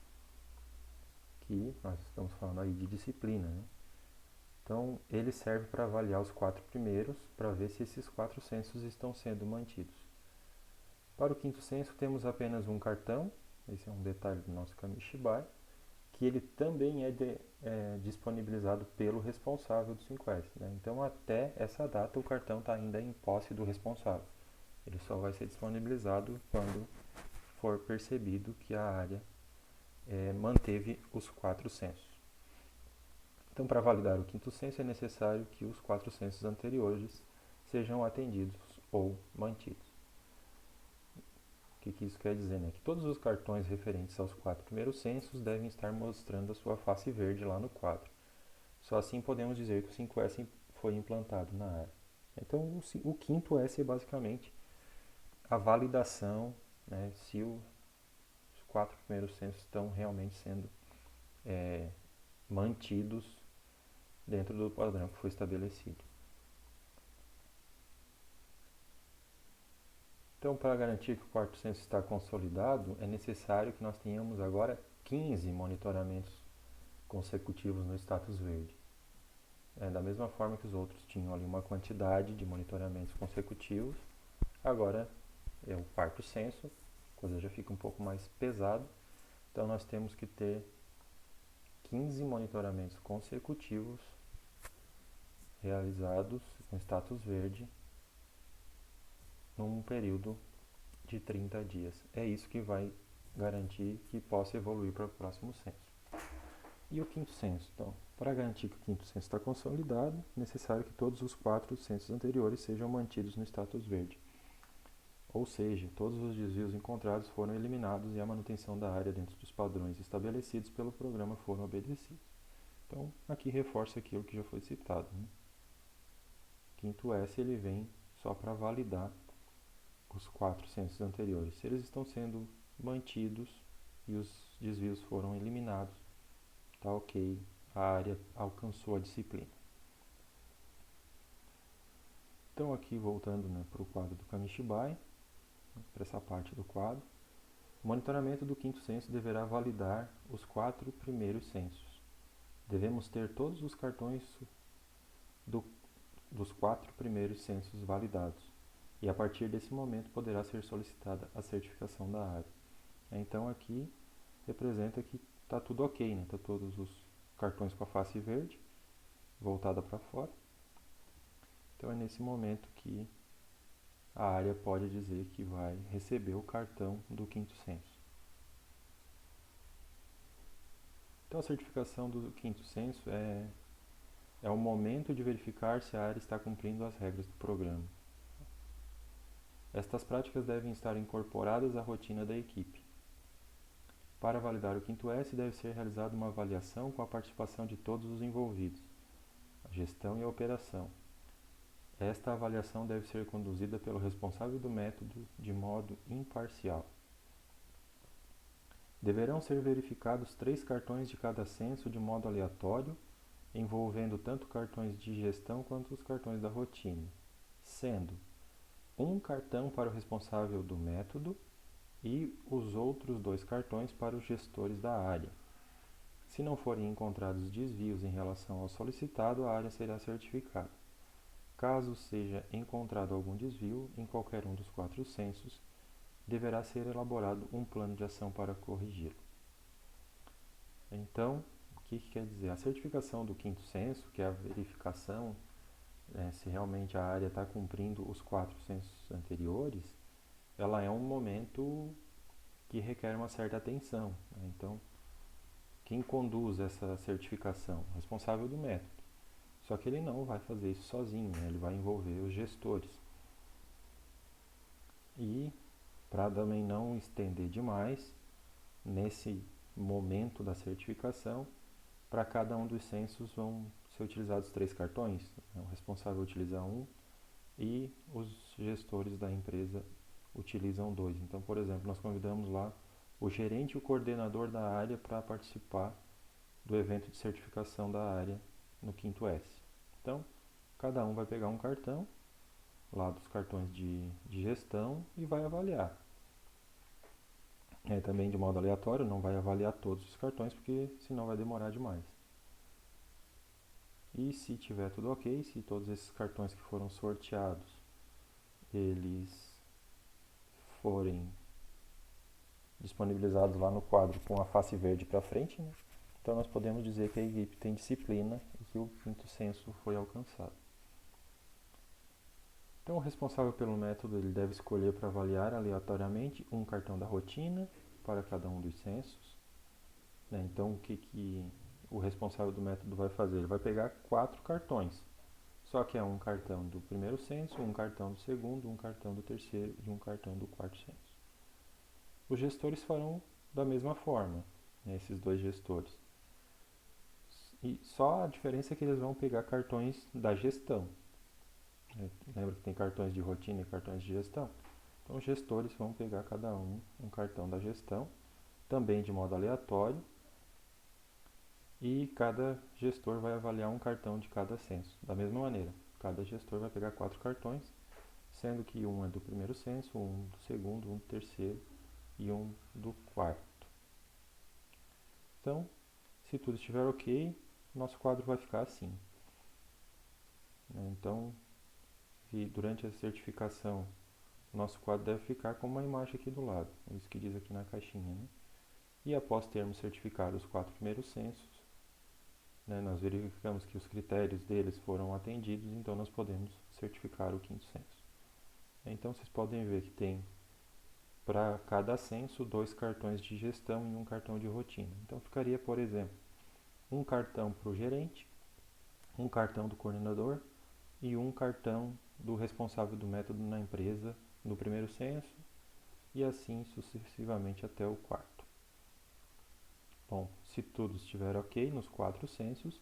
aqui nós estamos falando aí de disciplina, né? Então, ele serve para avaliar os 4 primeiros, para ver se esses 4 censos estão sendo mantidos. Para o quinto censo, temos apenas um cartão, esse é um detalhe do nosso Kamishibai, que ele também é disponibilizado pelo responsável do 5S, né? Então, até essa data, o cartão está ainda em posse do responsável. Ele só vai ser disponibilizado quando for percebido que a área manteve os 4 censos. Então, para validar o quinto censo, é necessário que os 4 censos anteriores sejam atendidos ou mantidos. O que isso quer dizer? Né? Que todos os cartões referentes aos 4 primeiros censos devem estar mostrando a sua face verde lá no quadro. Só assim podemos dizer que o 5S foi implantado na área. Então, o quinto S é basicamente a validação, né, se os 4 primeiros censos estão realmente sendo mantidos dentro do padrão que foi estabelecido. Então, para garantir que o quarto censo está consolidado, é necessário que nós tenhamos agora 15 monitoramentos consecutivos no status verde. Da mesma forma que os outros tinham ali uma quantidade de monitoramentos consecutivos, agora é o quarto censo, a coisa já fica um pouco mais pesado, então nós temos que ter 15 monitoramentos consecutivos realizados com status verde num período de 30 dias. É isso que vai garantir que possa evoluir para o próximo censo. E o quinto censo? Então, para garantir que o quinto censo está consolidado, é necessário que todos os 4 censos anteriores sejam mantidos no status verde. Ou seja, todos os desvios encontrados foram eliminados e a manutenção da área dentro dos padrões estabelecidos pelo programa foram obedecidos. Então, aqui reforça aquilo que já foi citado, né? Quinto S ele vem só para validar os 4 censos anteriores. Se eles estão sendo mantidos e os desvios foram eliminados, tá ok, a área alcançou a disciplina. Então aqui voltando, né, para o quadro do Kamishibai, para essa parte do quadro, o monitoramento do quinto censo deverá validar os 4 primeiros censos. Devemos ter todos os cartões dos 4 primeiros censos validados, e a partir desse momento poderá ser solicitada a certificação da área. Então aqui representa que está tudo ok, né? Tá todos os cartões com a face verde voltada para fora. Então é nesse momento que a área pode dizer que vai receber o cartão do quinto censo. Então a certificação do quinto censo é o momento de verificar se a área está cumprindo as regras do programa. Estas práticas devem estar incorporadas à rotina da equipe. Para validar o quinto S, deve ser realizada uma avaliação com a participação de todos os envolvidos, a gestão e a operação. Esta avaliação deve ser conduzida pelo responsável do método de modo imparcial. Deverão ser verificados 3 cartões de cada censo de modo aleatório, envolvendo tanto cartões de gestão quanto os cartões da rotina, sendo um cartão para o responsável do método e os outros 2 cartões para os gestores da área. Se não forem encontrados desvios em relação ao solicitado, a área será certificada. Caso seja encontrado algum desvio em qualquer um dos 4 censos, deverá ser elaborado um plano de ação para corrigi-lo. Então, o que quer dizer? A certificação do quinto censo, que é a verificação se realmente a área está cumprindo os 4 censos anteriores, ela é um momento que requer uma certa atenção, né? Então, quem conduz essa certificação? O responsável do método. Só que ele não vai fazer isso sozinho, né? Ele vai envolver os gestores. E, para também não estender demais, nesse momento da certificação, para cada um dos censos vão ser utilizados 3 cartões. O responsável utiliza um e os gestores da empresa utilizam 2. Então, por exemplo, nós convidamos lá o gerente e o coordenador da área para participar do evento de certificação da área no quinto S. Então, cada um vai pegar um cartão, lá dos cartões de gestão, e vai avaliar. também de modo aleatório, não vai avaliar todos os cartões, porque senão vai demorar demais. E se tiver tudo ok, se todos esses cartões que foram sorteados, eles forem disponibilizados lá no quadro com a face verde para frente, né? Então nós podemos dizer que a equipe tem disciplina e que o quinto censo foi alcançado. Então o responsável pelo método ele deve escolher para avaliar aleatoriamente um cartão da rotina para cada um dos censos, né? Então o que o responsável do método vai fazer? Ele vai pegar 4 cartões, só que é um cartão do primeiro censo, um cartão do segundo, um cartão do terceiro e um cartão do quarto censo. Os gestores farão da mesma forma, né, esses dois gestores. E só a diferença é que eles vão pegar cartões da gestão. Lembra que tem cartões de rotina e cartões de gestão? Então os gestores vão pegar cada um cartão da gestão, também de modo aleatório, e cada gestor vai avaliar um cartão de cada censo. Da mesma maneira, cada gestor vai pegar 4 cartões, sendo que um é do primeiro censo, um do segundo, um do terceiro e um do quarto. Então, se tudo estiver ok, nosso quadro vai ficar assim. Então, durante a certificação, nosso quadro deve ficar com uma imagem aqui do lado, isso que diz aqui na caixinha, né? E após termos certificado os 4 primeiros censos, né, nós verificamos que os critérios deles foram atendidos, então nós podemos certificar o quinto censo. Então vocês podem ver que tem para cada censo 2 cartões de gestão e um cartão de rotina. Então ficaria, por exemplo, um cartão para o gerente, um cartão do coordenador e um cartão do responsável do método na empresa no primeiro censo e assim sucessivamente até o quarto. Bom, se tudo estiver ok nos 4 censos,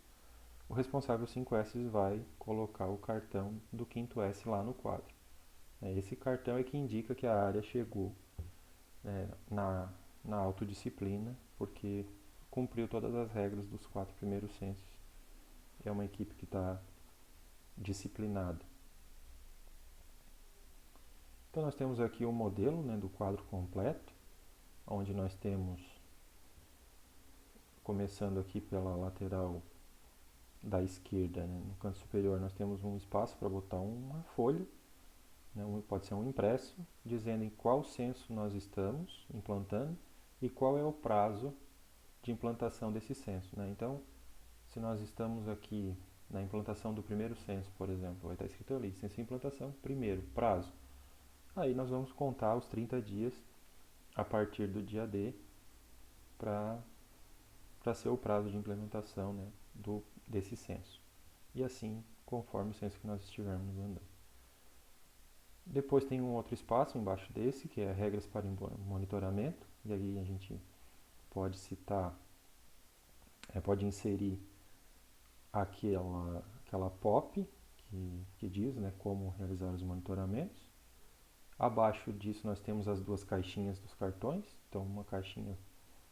o responsável 5S vai colocar o cartão do quinto S lá no quadro. Esse cartão é que indica que a área chegou na autodisciplina, porque cumpriu todas as regras dos 4 primeiros censos. É uma equipe que está disciplinada. Então nós temos aqui o modelo, né, do quadro completo, onde nós temos, começando aqui pela lateral da esquerda, né, no canto superior, nós temos um espaço para botar uma folha, né, pode ser um impresso, dizendo em qual censo nós estamos implantando e qual é o prazo de implantação desse censo, né? Então, se nós estamos aqui na implantação do primeiro censo, por exemplo, vai estar escrito ali, censo de implantação, primeiro, prazo. Aí nós vamos contar os 30 dias a partir do dia D para ser o prazo de implementação, né, desse censo. E assim, conforme o censo que nós estivermos andando. Depois tem um outro espaço embaixo desse, que é regras para monitoramento. E aí a gente pode citar, pode inserir aquela POP que diz, né, como realizar os monitoramentos. Abaixo disso nós temos as 2 caixinhas dos cartões. Então uma caixinha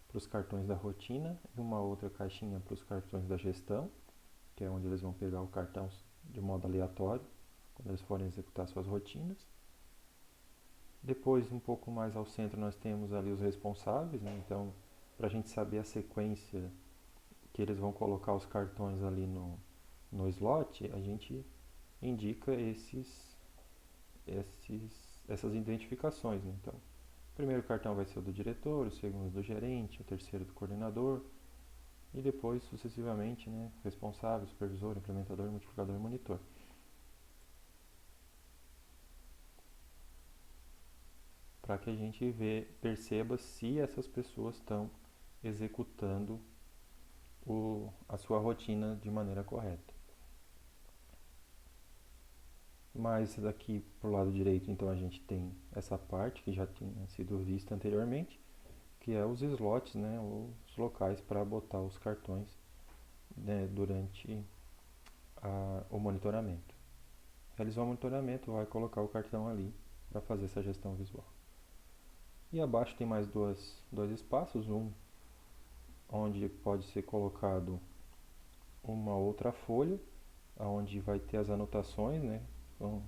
para os cartões da rotina e uma outra caixinha para os cartões da gestão, que é onde eles vão pegar o cartão de modo aleatório, quando eles forem executar suas rotinas. Depois, um pouco mais ao centro, nós temos ali os responsáveis, né? Então, para a gente saber a sequência que eles vão colocar os cartões ali no slot, a gente indica essas identificações, né? Então, o primeiro cartão vai ser o do diretor, o segundo do gerente, o terceiro do coordenador, e depois, sucessivamente, né, responsável, supervisor, implementador, multiplicador e monitor. Para que a gente perceba se essas pessoas estão executando a sua rotina de maneira correta. Mas daqui para o lado direito, então, a gente tem essa parte que já tinha sido vista anteriormente, que é os slots, né, os locais para botar os cartões, né, durante o monitoramento. Realizou o monitoramento, vai colocar o cartão ali para fazer essa gestão visual. E abaixo tem mais dois espaços, um onde pode ser colocado uma outra folha, onde vai ter as anotações, né? Então,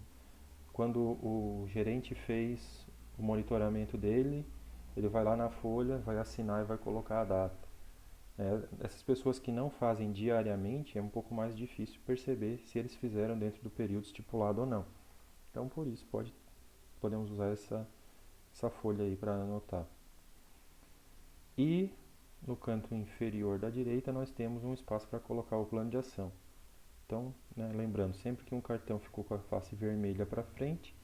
quando o gerente fez o monitoramento dele, ele vai lá na folha, vai assinar e vai colocar a data. Essas pessoas que não fazem diariamente, é um pouco mais difícil perceber se eles fizeram dentro do período estipulado ou não. Então, por isso, podemos usar essa folha aí para anotar. E no canto inferior da direita, nós temos um espaço para colocar o plano de ação. Então, lembrando, sempre que um cartão ficou com a face vermelha para frente,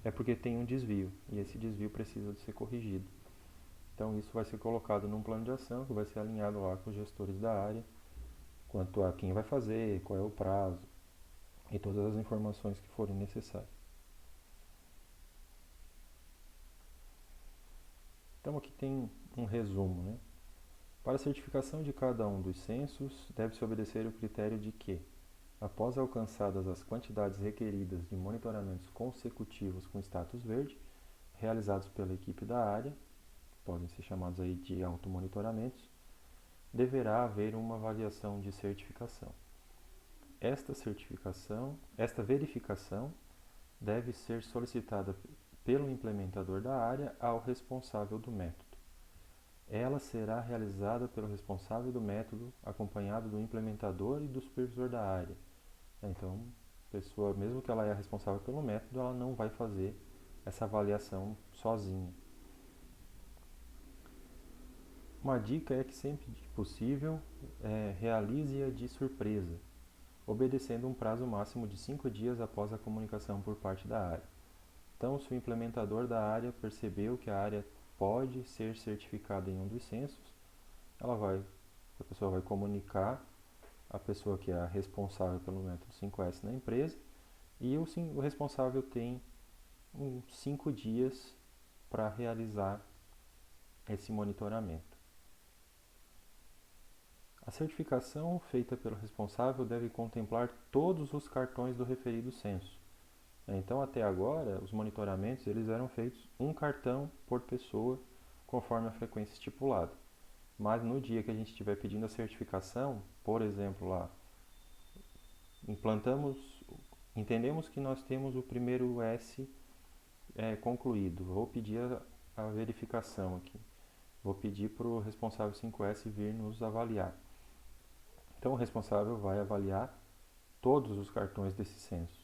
é porque tem um desvio, e esse desvio precisa de ser corrigido. Então, isso vai ser colocado num plano de ação, que vai ser alinhado lá com os gestores da área, quanto a quem vai fazer, qual é o prazo, e todas as informações que forem necessárias. Então, aqui tem um resumo, né? Para a certificação de cada um dos censos, deve-se obedecer o critério de que, após alcançadas as quantidades requeridas de monitoramentos consecutivos com status verde, realizados pela equipe da área, podem ser chamados aí de automonitoramentos, deverá haver uma avaliação de certificação. Esta verificação deve ser solicitada pelo implementador da área ao responsável do método. Ela será realizada pelo responsável do método, acompanhado do implementador e do supervisor da área. Então, a pessoa, mesmo que ela é responsável pelo método, ela não vai fazer essa avaliação sozinha. Uma dica é que sempre que possível, realize-a de surpresa, obedecendo um prazo máximo de 5 dias após a comunicação por parte da área. Então, se o implementador da área percebeu que a área pode ser certificada em um dos censos, a pessoa vai comunicar a pessoa que é a responsável pelo método 5S na empresa, e o responsável tem 5 dias para realizar esse monitoramento. A certificação feita pelo responsável deve contemplar todos os cartões do referido censo. Então, até agora, os monitoramentos eles eram feitos um cartão por pessoa, conforme a frequência estipulada. Mas no dia que a gente estiver pedindo a certificação, por exemplo, lá, entendemos que nós temos o primeiro S concluído. Vou pedir a verificação aqui. Vou pedir para o responsável 5S vir nos avaliar. Então, o responsável vai avaliar todos os cartões desse censo.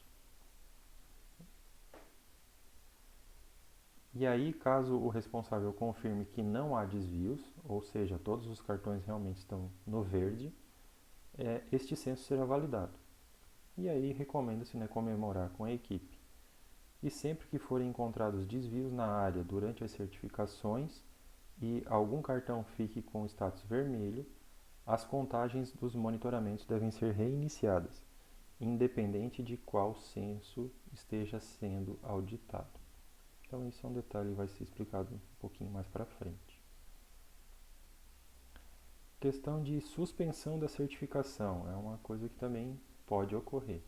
E aí, caso o responsável confirme que não há desvios, ou seja, todos os cartões realmente estão no verde, este censo será validado. E aí, recomenda-se comemorar com a equipe. E sempre que forem encontrados desvios na área durante as certificações e algum cartão fique com status vermelho, as contagens dos monitoramentos devem ser reiniciadas, independente de qual censo esteja sendo auditado. Então, isso é um detalhe que vai ser explicado um pouquinho mais para frente. Questão de suspensão da certificação é uma coisa que também pode ocorrer.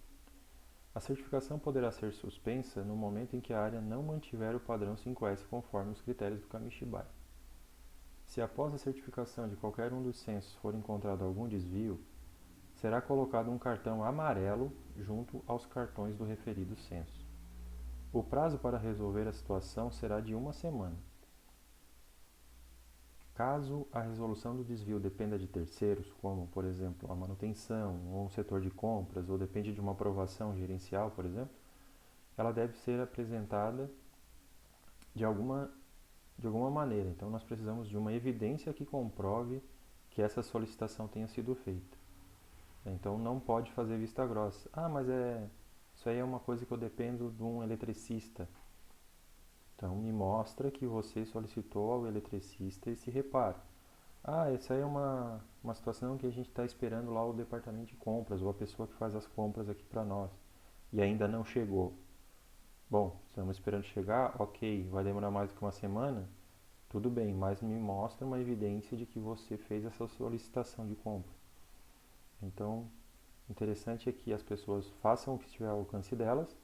A certificação poderá ser suspensa no momento em que a área não mantiver o padrão 5S conforme os critérios do Kamishibai. Se após a certificação de qualquer um dos censos for encontrado algum desvio, será colocado um cartão amarelo junto aos cartões do referido censo. O prazo para resolver a situação será de 1 semana. Caso a resolução do desvio dependa de terceiros, como, por exemplo, a manutenção ou um setor de compras, ou depende de uma aprovação gerencial, por exemplo, ela deve ser apresentada de alguma maneira. Então, nós precisamos de uma evidência que comprove que essa solicitação tenha sido feita. Então, não pode fazer vista grossa. Mas isso aí é uma coisa que eu dependo de um eletricista. Então, me mostra que você solicitou ao eletricista esse reparo. Essa aí é uma situação que a gente está esperando lá o departamento de compras, ou a pessoa que faz as compras aqui para nós, e ainda não chegou. Bom, estamos esperando chegar, ok, vai demorar mais do que 1 semana? Tudo bem, mas me mostra uma evidência de que você fez essa solicitação de compra. Então, interessante é que as pessoas façam o que estiver ao alcance delas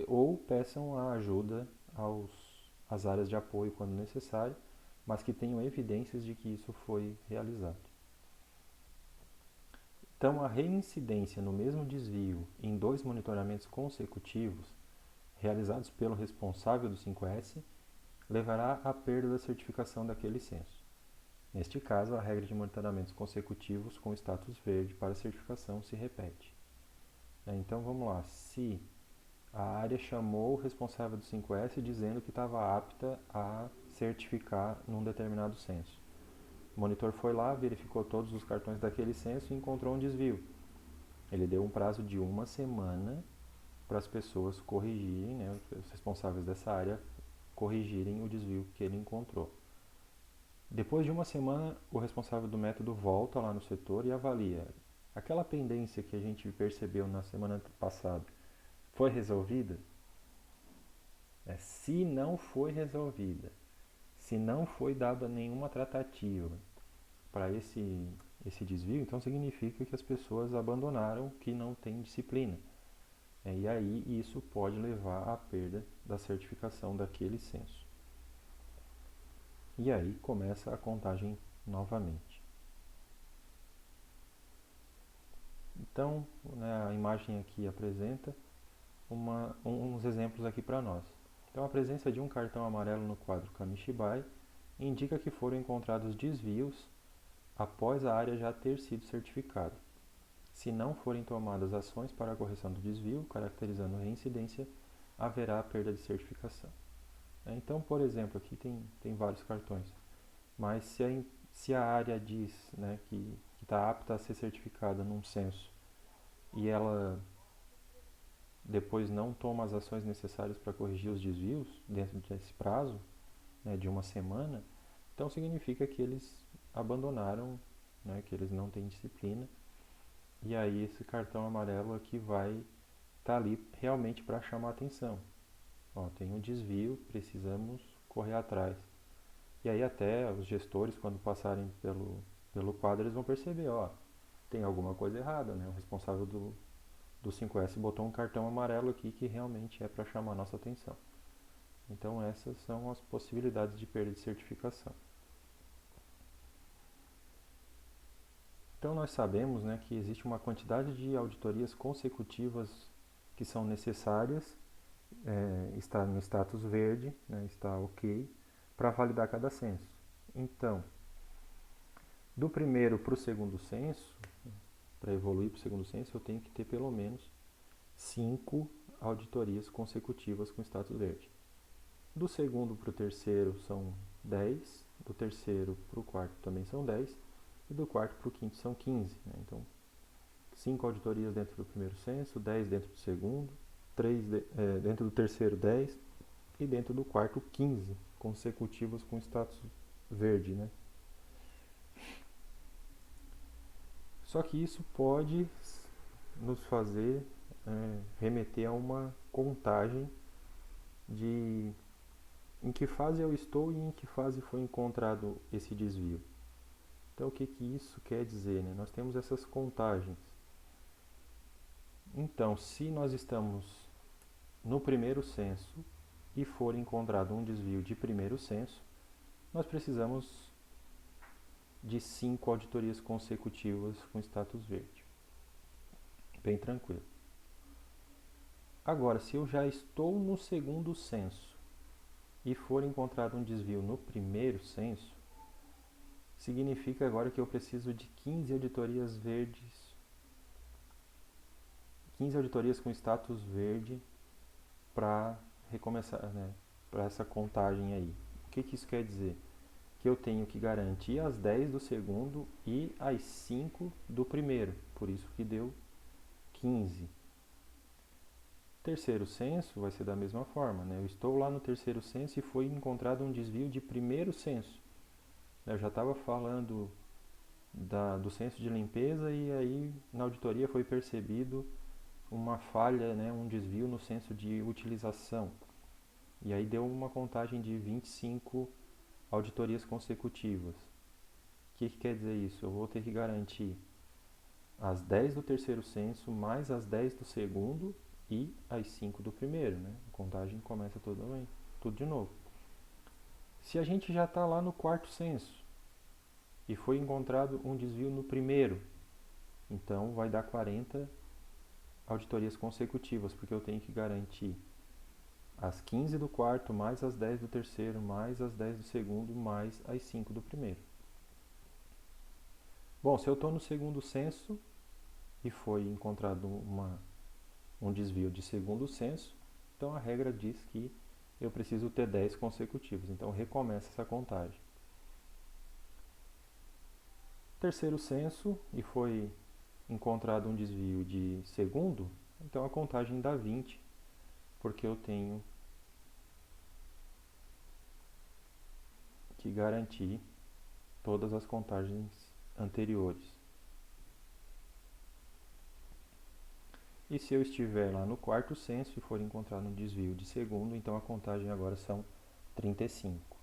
ou peçam a ajuda às áreas de apoio quando necessário, mas que tenham evidências de que isso foi realizado. Então, a reincidência no mesmo desvio em 2 monitoramentos consecutivos, realizados pelo responsável do 5S, levará à perda da certificação daquele censo. Neste caso, a regra de monitoramentos consecutivos com status verde para certificação se repete. Então vamos lá, se a área chamou o responsável do 5S dizendo que estava apta a certificar num determinado censo. O monitor foi lá, verificou todos os cartões daquele censo e encontrou um desvio. Ele deu um prazo de 1 semana para as pessoas corrigirem, né, os responsáveis dessa área corrigirem o desvio que ele encontrou. Depois de 1 semana, o responsável do método volta lá no setor e avalia. Aquela pendência que a gente percebeu na semana passada foi resolvida? Se não foi resolvida, se não foi dada nenhuma tratativa para esse desvio, então significa que as pessoas abandonaram, que não tem disciplina. E aí isso pode levar à perda da certificação daquele censo. E aí começa a contagem novamente. Então, né, a imagem aqui apresenta uns exemplos aqui para nós. Então, a presença de um cartão amarelo no quadro Kamishibai indica que foram encontrados desvios após a área já ter sido certificada. Se não forem tomadas ações para a correção do desvio, caracterizando reincidência, haverá perda de certificação. Então, por exemplo, aqui tem vários cartões, mas se a área diz, né, que está apta a ser certificada num censo e ela depois não toma as ações necessárias para corrigir os desvios dentro desse prazo, né, de 1 semana, então significa que eles abandonaram, né, que eles não têm disciplina, e aí esse cartão amarelo aqui vai estar ali realmente para chamar a atenção. Tem um desvio, precisamos correr atrás. E aí até os gestores, quando passarem pelo quadro, eles vão perceber, tem alguma coisa errada, né? O responsável do 5S botou um cartão amarelo aqui que realmente é para chamar a nossa atenção. Então essas são as possibilidades de perda de certificação. Então nós sabemos, né, que existe uma quantidade de auditorias consecutivas que são necessárias, está no status verde, né, está ok, para validar cada censo. Então, do primeiro para o segundo censo, para evoluir para o segundo censo, eu tenho que ter pelo menos 5 auditorias consecutivas com status verde. Do segundo para o terceiro são 10, do terceiro para o quarto também são 10, e do quarto para o quinto são 15. Né? Então, 5 auditorias dentro do primeiro censo, 10 dentro do segundo, 3 dentro do terceiro 10 e dentro do quarto 15 consecutivas com status verde. Né? Só que isso pode nos fazer remeter a uma contagem de em que fase eu estou e em que fase foi encontrado esse desvio. Então, o que isso quer dizer? Né? Nós temos essas contagens. Então, se nós estamos no primeiro censo e for encontrado um desvio de primeiro censo, nós precisamos de 5 auditorias consecutivas com status verde. Bem tranquilo. Agora, se eu já estou no segundo censo e for encontrado um desvio no primeiro censo, significa agora que eu preciso de 15 auditorias verdes, 15 auditorias com status verde para recomeçar, né, para essa contagem aí. O que isso quer dizer? Que eu tenho que garantir as 10 do segundo e as 5 do primeiro, por isso que deu 15. Terceiro censo vai ser da mesma forma, né? Eu estou lá no terceiro censo e foi encontrado um desvio de primeiro censo. Eu já estava falando do censo de limpeza e aí na auditoria foi percebido uma falha, né, um desvio no censo de utilização. E aí deu uma contagem de 25 auditorias consecutivas. O que quer dizer isso? Eu vou ter que garantir as 10 do terceiro censo mais as 10 do segundo e as 5 do primeiro, né? A contagem começa tudo de novo. Se a gente já está lá no quarto censo e foi encontrado um desvio no primeiro, então vai dar 40 auditorias consecutivas, porque eu tenho que garantir as 15 do quarto, mais as 10 do terceiro, mais as 10 do segundo, mais as 5 do primeiro. Bom, se eu estou no segundo censo e foi encontrado um desvio de segundo censo, então a regra diz que eu preciso ter 10 consecutivos, então recomeça essa contagem. Terceiro censo e foi encontrado um desvio de segundo, então a contagem dá 20, porque eu tenho que garantir todas as contagens anteriores. E se eu estiver lá no quarto censo e for encontrado um desvio de segundo, então a contagem agora são 35.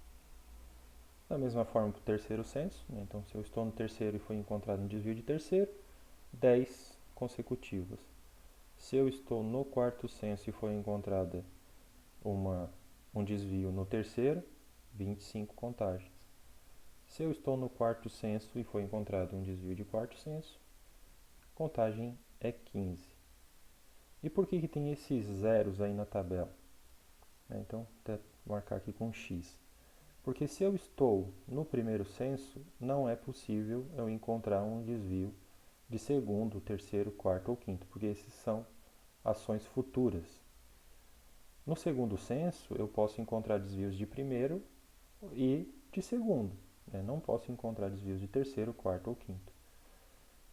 Da mesma forma para o terceiro censo, né? Então se eu estou no terceiro e foi encontrado um desvio de terceiro, 10 consecutivas. Se eu estou no quarto censo e foi encontrada um desvio no terceiro, 25 contagens. Se eu estou no quarto censo e foi encontrado um desvio de quarto censo, contagem é 15. E por que tem esses zeros aí na tabela? Então, vou marcar aqui com X. Porque se eu estou no primeiro censo, não é possível eu encontrar um desvio de segundo, terceiro, quarto ou quinto, porque esses são ações futuras. No segundo censo, eu posso encontrar desvios de primeiro e de segundo. Não posso encontrar desvios de terceiro, quarto ou quinto.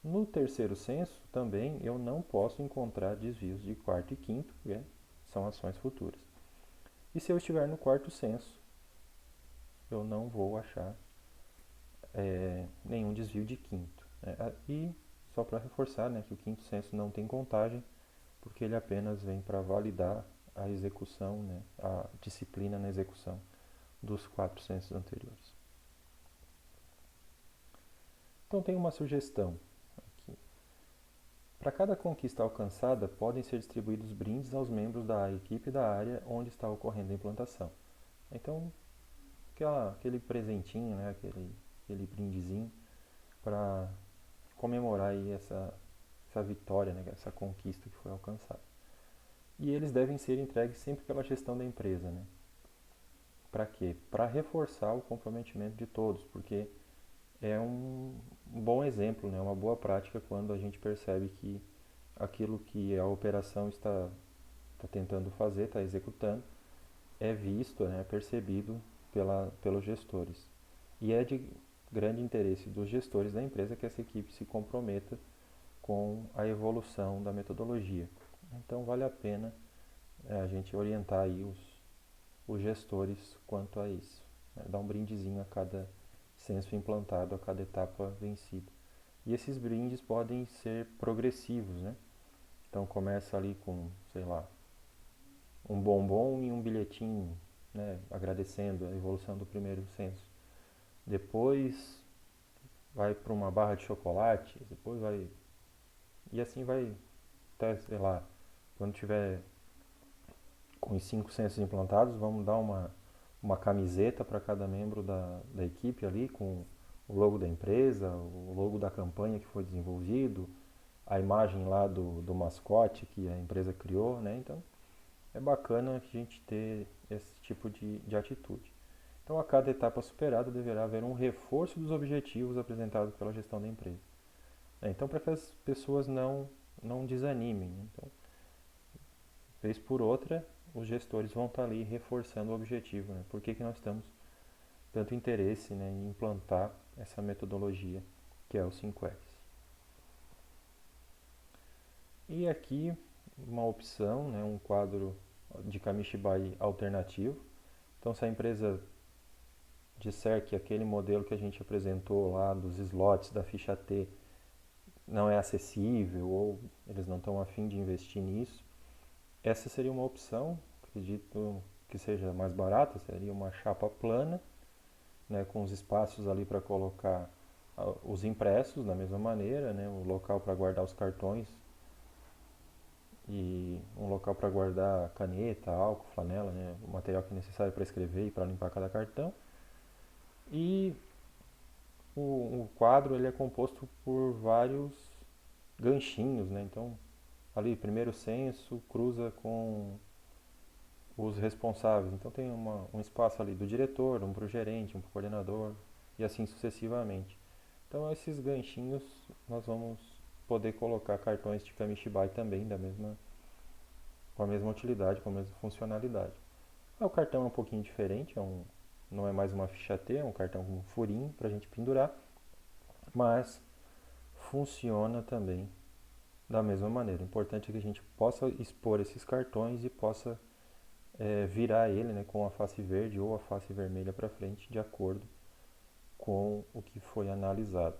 No terceiro censo, também, eu não posso encontrar desvios de quarto e quinto, porque são ações futuras. E se eu estiver no quarto censo, eu não vou achar nenhum desvio de quinto. E só para reforçar, que o quinto censo não tem contagem, porque ele apenas vem para validar a execução, a disciplina na execução dos 4 censos anteriores. Então tem uma sugestão aqui. Para cada conquista alcançada, podem ser distribuídos brindes aos membros da equipe da área onde está ocorrendo a implantação. Então, aquele presentinho, aquele brindezinho para comemorar aí essa vitória, essa conquista que foi alcançada. E eles devem ser entregues sempre pela gestão da empresa. Para quê? Para reforçar o comprometimento de todos, porque é um bom exemplo, uma boa prática quando a gente percebe que aquilo que a operação está tentando fazer, está executando, é visto, é percebido pelos gestores. E é de grande interesse dos gestores da empresa que essa equipe se comprometa com a evolução da metodologia. Então vale a pena a gente orientar aí os gestores quanto a isso. Dar um brindezinho a cada censo implantado, a cada etapa vencida. E esses brindes podem ser progressivos, Então começa ali com, sei lá, um bombom e um bilhetinho, agradecendo a evolução do primeiro censo. Depois vai para uma barra de chocolate, depois vai... E assim vai até, sei lá, quando tiver com os 5 censos implantados, vamos dar uma camiseta para cada membro da equipe ali, com o logo da empresa, o logo da campanha que foi desenvolvido, a imagem lá do mascote que a empresa criou, Então, é bacana a gente ter esse tipo de atitude. Então, a cada etapa superada, deverá haver um reforço dos objetivos apresentados pela gestão da empresa. Então, para que as pessoas não desanimem. Então, vez por outra, os gestores vão estar ali reforçando o objetivo. Por que nós temos tanto interesse em implantar essa metodologia que é o 5S? E aqui uma opção, um quadro de Kamishibai alternativo. Então, se a empresa disser que aquele modelo que a gente apresentou lá dos slots da ficha T não é acessível ou eles não estão a fim de investir nisso, essa seria uma opção, acredito que seja mais barata, seria uma chapa plana, com os espaços ali para colocar os impressos da mesma maneira, o local para guardar os cartões e um local para guardar caneta, álcool, flanela, o material que é necessário para escrever e para limpar cada cartão. E o quadro ele é composto por vários ganchinhos, Então, ali, primeiro censo cruza com os responsáveis. Então tem um espaço ali do diretor, um para o gerente, um para o coordenador e assim sucessivamente. Então esses ganchinhos nós vamos poder colocar cartões de Kamishibai também com a mesma utilidade, com a mesma funcionalidade. O cartão é um pouquinho diferente, não é mais uma ficha T, é um cartão com um furinho para a gente pendurar, mas funciona também da mesma maneira. O importante é que a gente possa expor esses cartões e possa virar ele, né, com a face verde ou a face vermelha para frente, de acordo com o que foi analisado.